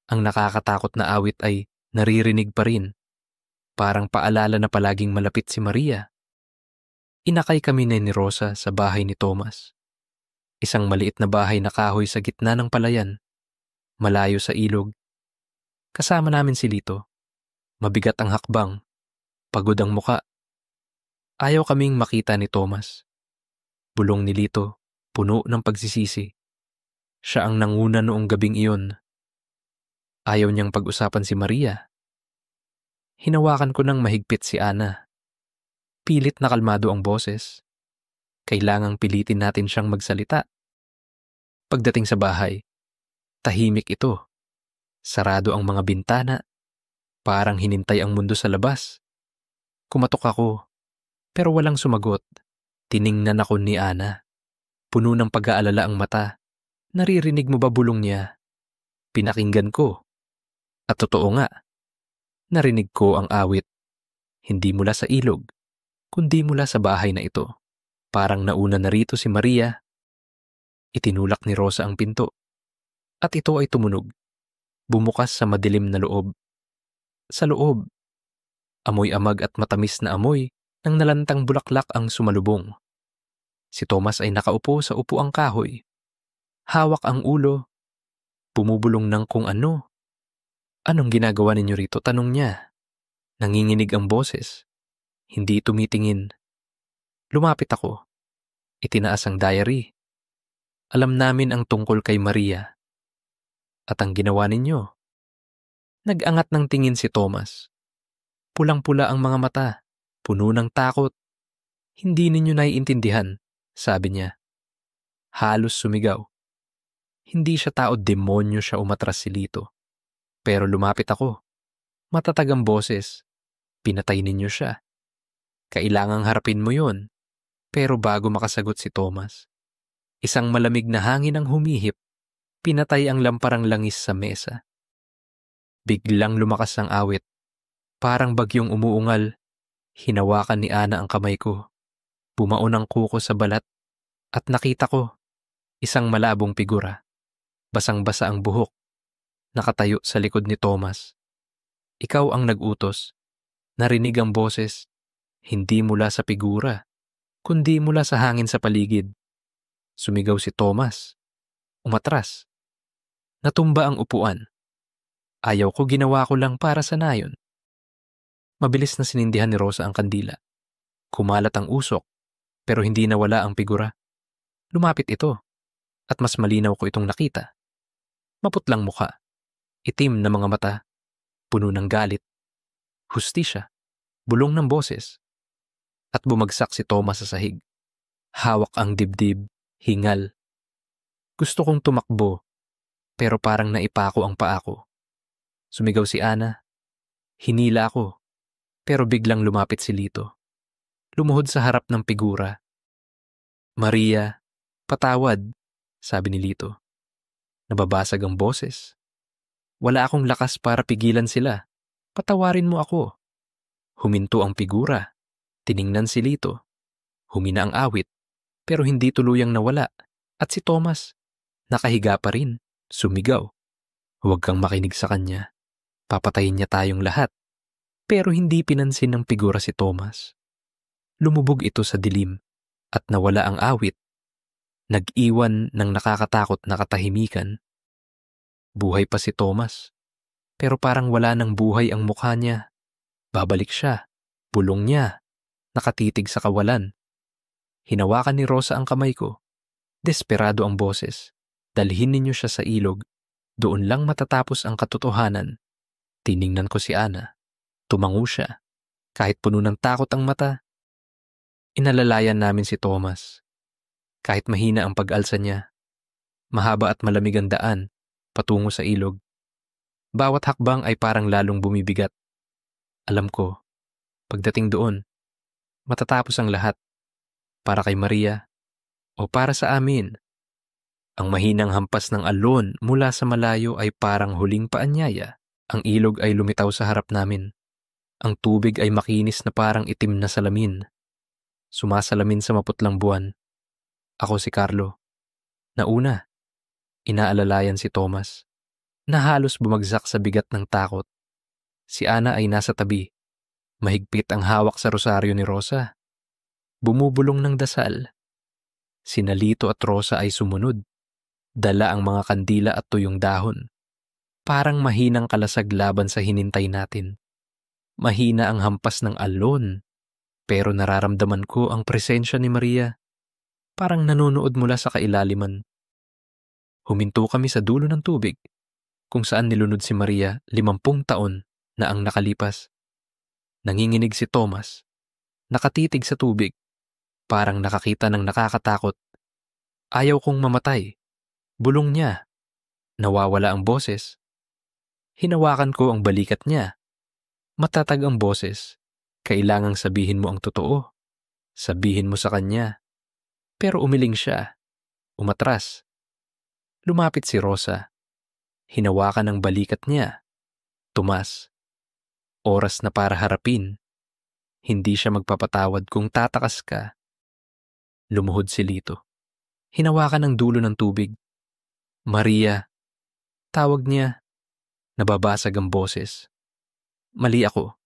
Ang nakakatakot na awit ay naririnig pa rin. Parang paalala na palaging malapit si Maria. Inakay kami ni Rosa sa bahay ni Thomas. Isang maliit na bahay na kahoy sa gitna ng palayan, malayo sa ilog. Kasama namin si Lito. Mabigat ang hakbang, pagod ang muka. Ayaw kaming makita ni Thomas. Bulong ni Lito, puno ng pagsisisi. Siya ang nanguna noong gabing iyon. Ayaw niyang pag-usapan si Maria. Hinawakan ko ng mahigpit si Ana. Pilit na kalmado ang boses. Kailangang pilitin natin siyang magsalita. Pagdating sa bahay, tahimik ito. Sarado ang mga bintana. Parang hinintay ang mundo sa labas. Kumatok ako, pero walang sumagot. Tiningnan ako ni Ana. Puno ng pag-aalala ang mata. Naririnig mo ba bulong niya? Pinakinggan ko. At totoo nga, narinig ko ang awit. Hindi mula sa ilog, kundi mula sa bahay na ito. Parang nauna na rito si Maria. Itinulak ni Rosa ang pinto. At ito ay tumunog. Bumukas sa madilim na loob. Sa loob, amoy amag at matamis na amoy ng nalantang bulaklak ang sumalubong. Si Thomas ay nakaupo sa upuang kahoy. Hawak ang ulo. Bumubulong ng kung ano. Anong ginagawa ninyo rito? Tanong niya. Nanginginig ang boses. Hindi tumitingin. Lumapit ako. Itinaas ang diary. Alam namin ang tungkol kay Maria. At ang ginawa ninyo? Nag-angat ng tingin si Thomas. Pulang-pula ang mga mata. Puno ng takot. Hindi ninyo naiintindihan, sabi niya. Halos sumigaw. Hindi siya tao, demonyo siya, umatras si Lito. Pero lumapit ako. Matatag ang boses. Pinatay ninyo siya. Kailangang harapin mo yon. Pero bago makasagot si Thomas, isang malamig na hangin ang humihip. Pinatay ang lamparang langis sa mesa. Biglang lumakas ang awit. Parang bagyong umuungal. Hinawakan ni Ana ang kamay ko. Bumaon ang kuko sa balat. At nakita ko, isang malabong figura. Basang-basa ang buhok. Nakatayo sa likod ni Thomas. Ikaw ang nag-utos. Narinig ang boses. Hindi mula sa figura, kundi mula sa hangin sa paligid. Sumigaw si Thomas. Umatras. Natumba ang upuan. Ayaw ko, ginawa ko lang para sa nayon. Mabilis na sinindihan ni Rosa ang kandila. Kumalat ang usok, pero hindi nawala ang figura. Lumapit ito, at mas malinaw ko itong nakita. Maputlang mukha, itim na mga mata, puno ng galit. Hustisya, bulong ng boses. At bumagsak si Thomas sa sahig. Hawak ang dibdib, hingal. Gusto kong tumakbo, pero parang naipako ang paa ko. Sumigaw si Ana. Hinila ako, pero biglang lumapit si Lito. Lumuhod sa harap ng figura. Maria, patawad, sabi ni Lito. Nababasag ang boses. Wala akong lakas para pigilan sila. Patawarin mo ako. Huminto ang figura. Tiningnan si Lito. Humina ang awit, pero hindi tuluyang nawala. At si Thomas, nakahiga pa rin, sumigaw. Huwag kang makinig sa kanya. Papatayin niya tayong lahat. Pero hindi pinansin ng figura si Thomas. Lumubog ito sa dilim at nawala ang awit. Nag-iwan ng nakakatakot na katahimikan. Buhay pa si Thomas, pero parang wala ng buhay ang mukha niya. Babalik siya, bulong niya. Nakatitig sa kawalan. Hinawakan ni Rosa ang kamay ko. Desperado ang boses. Dalhin ninyo siya sa ilog. Doon lang matatapos ang katotohanan. Tiningnan ko si Ana. Tumango siya. Kahit puno ng takot ang mata. Inalalayan namin si Thomas. Kahit mahina ang pag-alsa niya. Mahaba at malamig ang daan patungo sa ilog. Bawat hakbang ay parang lalong bumibigat. Alam ko, pagdating doon, matatapos ang lahat. para kay Maria, o para sa amin. Ang mahinang hampas ng alon mula sa malayo ay parang huling paanyaya. Ang ilog ay lumitaw sa harap namin. Ang tubig ay makinis na parang itim na salamin. Sumasalamin sa maputlang buwan. Ako si Carlo. Nauna, inaalalayan si Thomas, na halos bumagsak sa bigat ng takot. Si Ana ay nasa tabi. Mahigpit ang hawak sa rosaryo ni Rosa. Bumubulong ng dasal. Sina Lito at Rosa ay sumunod. Dala ang mga kandila at tuyong dahon. Parang mahinang kalasag laban sa hinintay natin. Mahina ang hampas ng alon, pero nararamdaman ko ang presensya ni Maria. Parang nanonood mula sa kailaliman. Huminto kami sa dulo ng tubig, kung saan nilunod si Maria 50 taon na ang nakalipas. Nanginginig si Thomas, nakatitig sa tubig, parang nakakita ng nakakatakot. Ayaw kong mamatay. Bulong niya. Nawawala ang boses. Hinawakan ko ang balikat niya. Matatag ang boses. Kailangang sabihin mo ang totoo. Sabihin mo sa kanya. Pero umiling siya. Umatras. Lumapit si Rosa. Hinawakan ang balikat niya. Tumas. Oras na para harapin. Hindi siya magpapatawad kung tatakas ka. Lumuhod si Lito. Hinawakan ang dulo ng tubig. Maria. Tawag niya. Nababasag ang boses. Mali ako.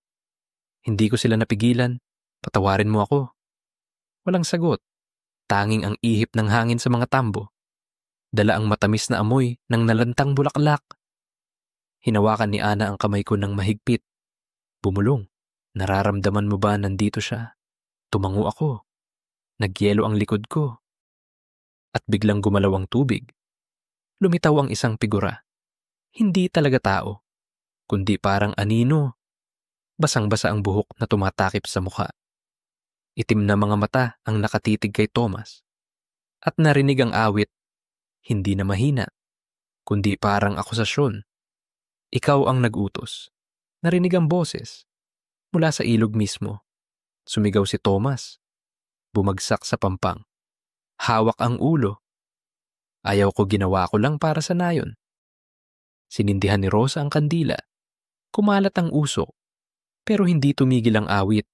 Hindi ko sila napigilan. Patawarin mo ako. Walang sagot. Tanging ang ihip ng hangin sa mga tambo. Dala ang matamis na amoy ng nalantang bulaklak. Hinawakan ni Ana ang kamay ko ng mahigpit. Bumulong. Nararamdaman mo ba nandito siya? Tumango ako. Nagyelo ang likod ko. At biglang gumalaw ang tubig. Lumitaw ang isang figura. Hindi talaga tao, kundi parang anino. Basang-basa ang buhok na tumatakip sa mukha. Itim na mga mata ang nakatitig kay Thomas. At narinig ang awit, hindi na mahina, kundi parang akusasyon. Ikaw ang nag-utos. Narinig ang boses. Mula sa ilog mismo. Sumigaw si Thomas. Bumagsak sa pampang. Hawak ang ulo. Ayaw ko, ginawa ko lang para sa nayon. Sinindihan ni Rosa ang kandila. Kumalat ang usok, pero hindi tumigil ang awit.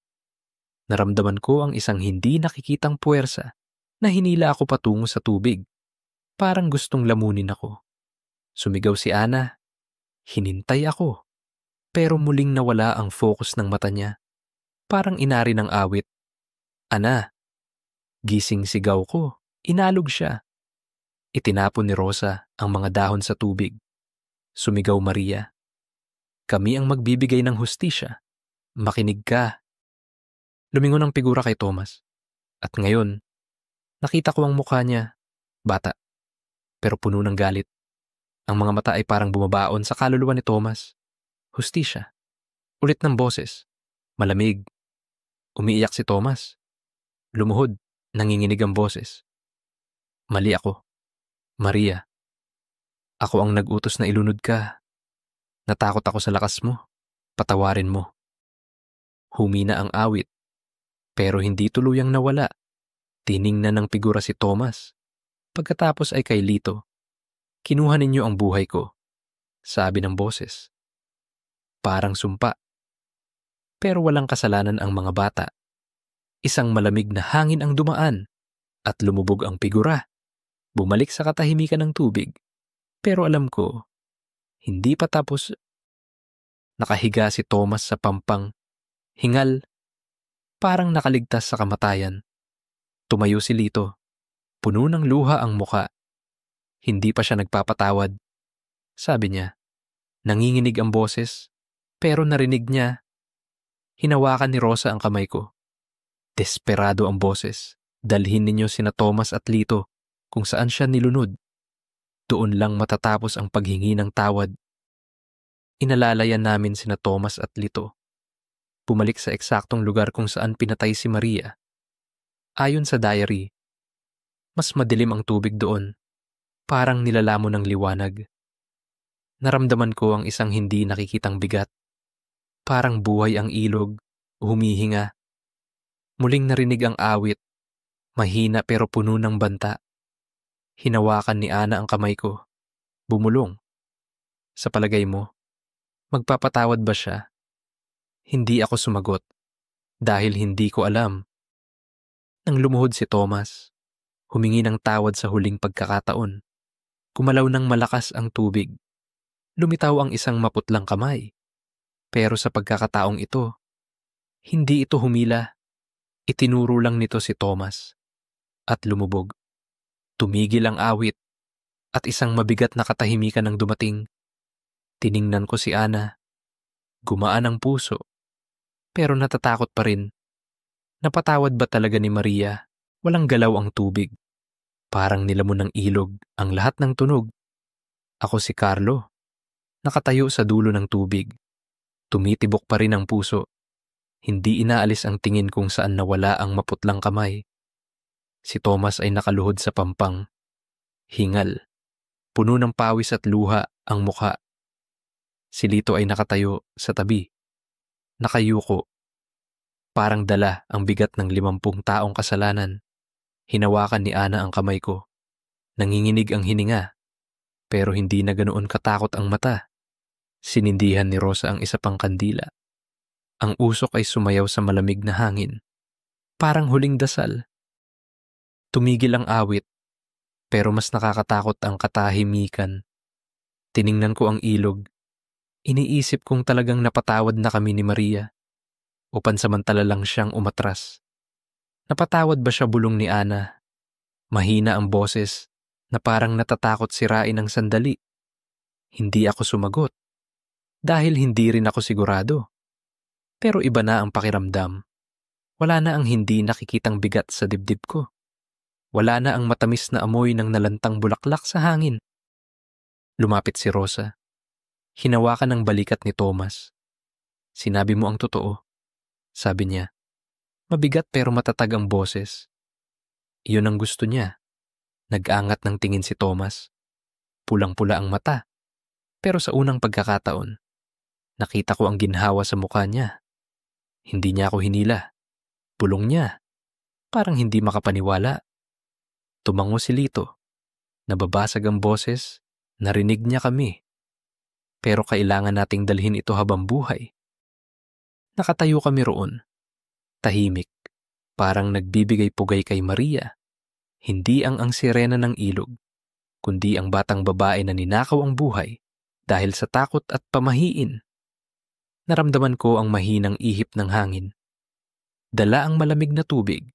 Naramdaman ko ang isang hindi nakikitang puwersa na hinila ako patungo sa tubig. Parang gustong lamunin ako. Sumigaw si Ana. Hinintay ako. Pero muling nawala ang focus ng mata niya. Parang inari ng awit. Ana. Gising sigaw ko. Inalog siya. Itinapon ni Rosa ang mga dahon sa tubig. Sumigaw Maria. Kami ang magbibigay ng hustisya. Makinig ka. Lumingon ang figura kay Thomas. At ngayon, nakita ko ang mukha niya. Bata. Pero puno ng galit. Ang mga mata ay parang bumabaon sa kaluluwa ni Thomas. Hustisya. Ulit ng boses. Malamig. Umiiyak si Thomas. Lumuhod. Nanginginig ang boses. Mali ako. Maria. Ako ang nag-utos na ilunod ka. Natakot ako sa lakas mo. Patawarin mo. Humina ang awit. Pero hindi tuluyang nawala. Tiningnan ng figura si Thomas. Pagkatapos ay kay Lito. Kinuha ninyo ang buhay ko. Sabi ng boses. Parang sumpa. Pero walang kasalanan ang mga bata. Isang malamig na hangin ang dumaan. At lumubog ang figura. Bumalik sa katahimikan ng tubig. Pero alam ko, hindi pa tapos. Nakahiga si Thomas sa pampang. Hingal. Parang nakaligtas sa kamatayan. Tumayo si Lito. Puno ng luha ang muka. Hindi pa siya nagpapatawad. Sabi niya, nanginginig ang boses, pero narinig niya. Hinawakan ni Rosa ang kamay ko. Desperado ang boses. Dalhin ninyo sina Thomas at Lito kung saan siya nilunod. Doon lang matatapos ang paghingi ng tawad. Inalalayan namin sina Thomas at Lito. Bumalik sa eksaktong lugar kung saan pinatay si Maria. Ayon sa diary, mas madilim ang tubig doon. Parang nilalamon ng liwanag. Naramdaman ko ang isang hindi nakikitang bigat. Parang buhay ang ilog, humihinga. Muling narinig ang awit. Mahina pero puno ng banta. Hinawakan ni Ana ang kamay ko. Bumulong. Sa palagay mo, magpapatawad ba siya? Hindi ako sumagot dahil hindi ko alam. Nang lumuhod si Thomas, humingi ng tawad sa huling pagkakataon. Kumalaw ng malakas ang tubig. Lumitaw ang isang maputlang kamay. Pero sa pagkakataong ito, hindi ito humila. Itinuro lang nito si Thomas. At lumubog. Tumigil ang awit at isang mabigat na katahimikan ang dumating. Tiningnan ko si Ana. Gumaan ang puso. Pero natatakot pa rin. Napatawad ba talaga ni Maria? Walang galaw ang tubig. Parang nilamon ng ilog ang lahat ng tunog. Ako si Carlo. Nakatayo sa dulo ng tubig. Tumitibok pa rin ang puso. Hindi inaalis ang tingin kung saan nawala ang maputlang kamay. Si Thomas ay nakaluhod sa pampang. Hingal. Puno ng pawis at luha ang mukha. Si Lito ay nakatayo sa tabi. Nakayuko. Parang dala ang bigat ng 50 taong kasalanan. Hinawakan ni Ana ang kamay ko. Nanginginig ang hininga. Pero hindi na ganoon katakot ang mata. Sinindihan ni Rosa ang isa pang kandila. Ang usok ay sumayaw sa malamig na hangin. Parang huling dasal. Tumigil ang awit. Pero mas nakakatakot ang katahimikan. Tiningnan ko ang ilog. Iniisip kong talagang napatawad na kami ni Maria. O pansamantala lang siyang umatras. Napatawad ba siya, bulong ni Ana? Mahina ang boses na parang natatakot sirain ng sandali. Hindi ako sumagot. Dahil hindi rin ako sigurado. Pero iba na ang pakiramdam. Wala na ang hindi nakikitang bigat sa dibdib ko. Wala na ang matamis na amoy ng nalantang bulaklak sa hangin. Lumapit si Rosa. Hinawakan ang balikat ni Thomas. Sinabi mo ang totoo. Sabi niya. Mabigat pero matatag ang boses. Iyon ang gusto niya. Nag-angat ng tingin si Thomas. Pulang-pula ang mata. Pero sa unang pagkakataon, nakita ko ang ginhawa sa mukha niya. Hindi niya ako hinila. Bulong niya. Parang hindi makapaniwala. Tumango si Lito. Nababasag ang boses. Narinig niya kami. Pero kailangan nating dalhin ito habang buhay. Nakatayo kami roon. Tahimik. Parang nagbibigay pugay kay Maria. Hindi ang sirena ng ilog, kundi ang batang babae na ninakaw ang buhay dahil sa takot at pamahiin. Naramdaman ko ang mahinang ihip ng hangin. Dala ang malamig na tubig.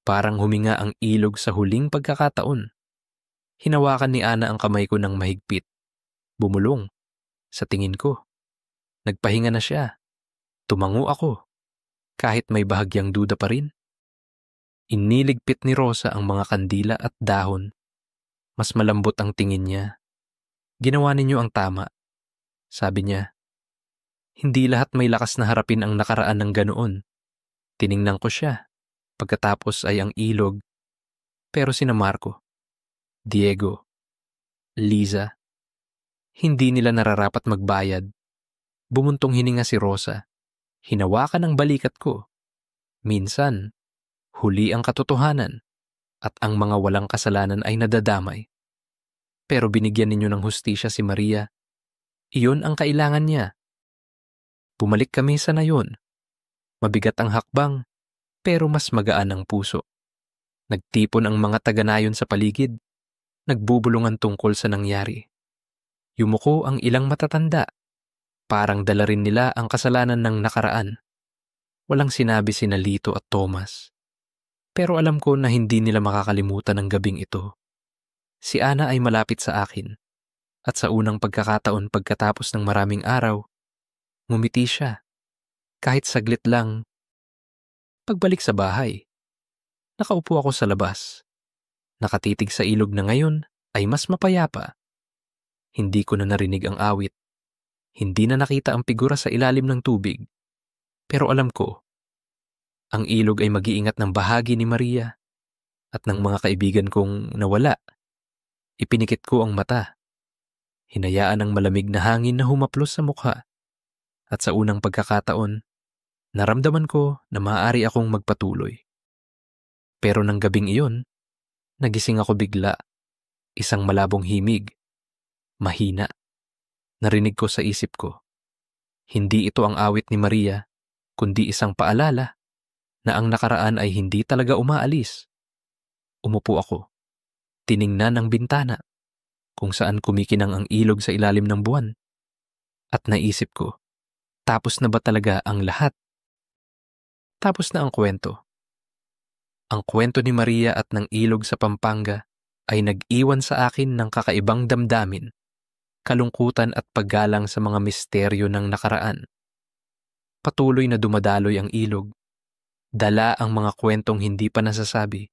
Parang huminga ang ilog sa huling pagkakataon. Hinawakan ni Ana ang kamay ko ng mahigpit. Bumulong. Sa tingin ko. Nagpahinga na siya. Tumango ako. Kahit may bahagyang duda pa rin. Iniligpit ni Rosa ang mga kandila at dahon. Mas malambot ang tingin niya. Ginawa ninyo ang tama. Sabi niya. Hindi lahat may lakas na harapin ang nakaraan ng ganoon. Tiningnan ko siya. Pagkatapos ay ang ilog. Pero sina Marco, Diego, Liza, hindi nila nararapat magbayad. Bumuntong hininga si Rosa. Hinawakan ang balikat ko. Minsan, huli ang katotohanan at ang mga walang kasalanan ay nadadamay. Pero binigyan ninyo ng hustisya si Maria. Iyon ang kailangan niya. Bumalik kami sa nayon. Mabigat ang hakbang, pero mas magaan ang puso. Nagtipon ang mga taga-nayon sa paligid. Nagbubulungan tungkol sa nangyari. Yumuko ang ilang matatanda. Parang dala rin nila ang kasalanan ng nakaraan. Walang sinabi sina Lito at Thomas. Pero alam ko na hindi nila makakalimutan ang gabing ito. Si Ana ay malapit sa akin. At sa unang pagkakataon pagkatapos ng maraming araw, ngumiti siya. Kahit saglit lang. Pagbalik sa bahay, nakaupo ako sa labas. Nakatitig sa ilog na ngayon ay mas mapayapa. Hindi ko na narinig ang awit. Hindi na nakita ang figura sa ilalim ng tubig. Pero alam ko, ang ilog ay mag-iingat ng bahagi ni Maria at ng mga kaibigan kong nawala. Ipinikit ko ang mata. Hinayaan ang malamig na hangin na humaplos sa mukha. At sa unang pagkakataon, naramdaman ko na maaari akong magpatuloy. Pero nang gabing iyon, nagising ako bigla. Isang malabong himig. Mahina. Narinig ko sa isip ko. Hindi ito ang awit ni Maria, kundi isang paalala na ang nakaraan ay hindi talaga umaalis. Umupo ako. Tiningnan ang bintana kung saan kumikinang ang ilog sa ilalim ng buwan. At naisip ko, tapos na ba talaga ang lahat? Tapos na ang kwento. Ang kwento ni Maria at ng ilog sa Pampanga ay nag-iwan sa akin ng kakaibang damdamin, kalungkutan at paggalang sa mga misteryo ng nakaraan. Patuloy na dumadaloy ang ilog, dala ang mga kwentong hindi pa nasasabi,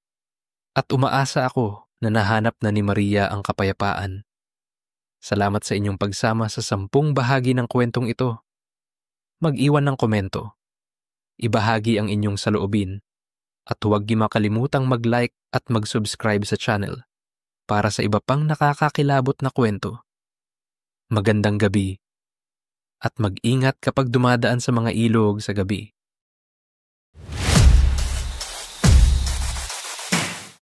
at umaasa ako na nahanap na ni Maria ang kapayapaan. Salamat sa inyong pagsama sa 10 bahagi ng kwentong ito. Mag-iwan ng komento, ibahagi ang inyong saloobin, at huwag niyo makalimutang mag-like at mag-subscribe sa channel para sa iba pang nakakakilabot na kwento. Magandang gabi at mag-ingat kapag dumadaan sa mga ilog sa gabi.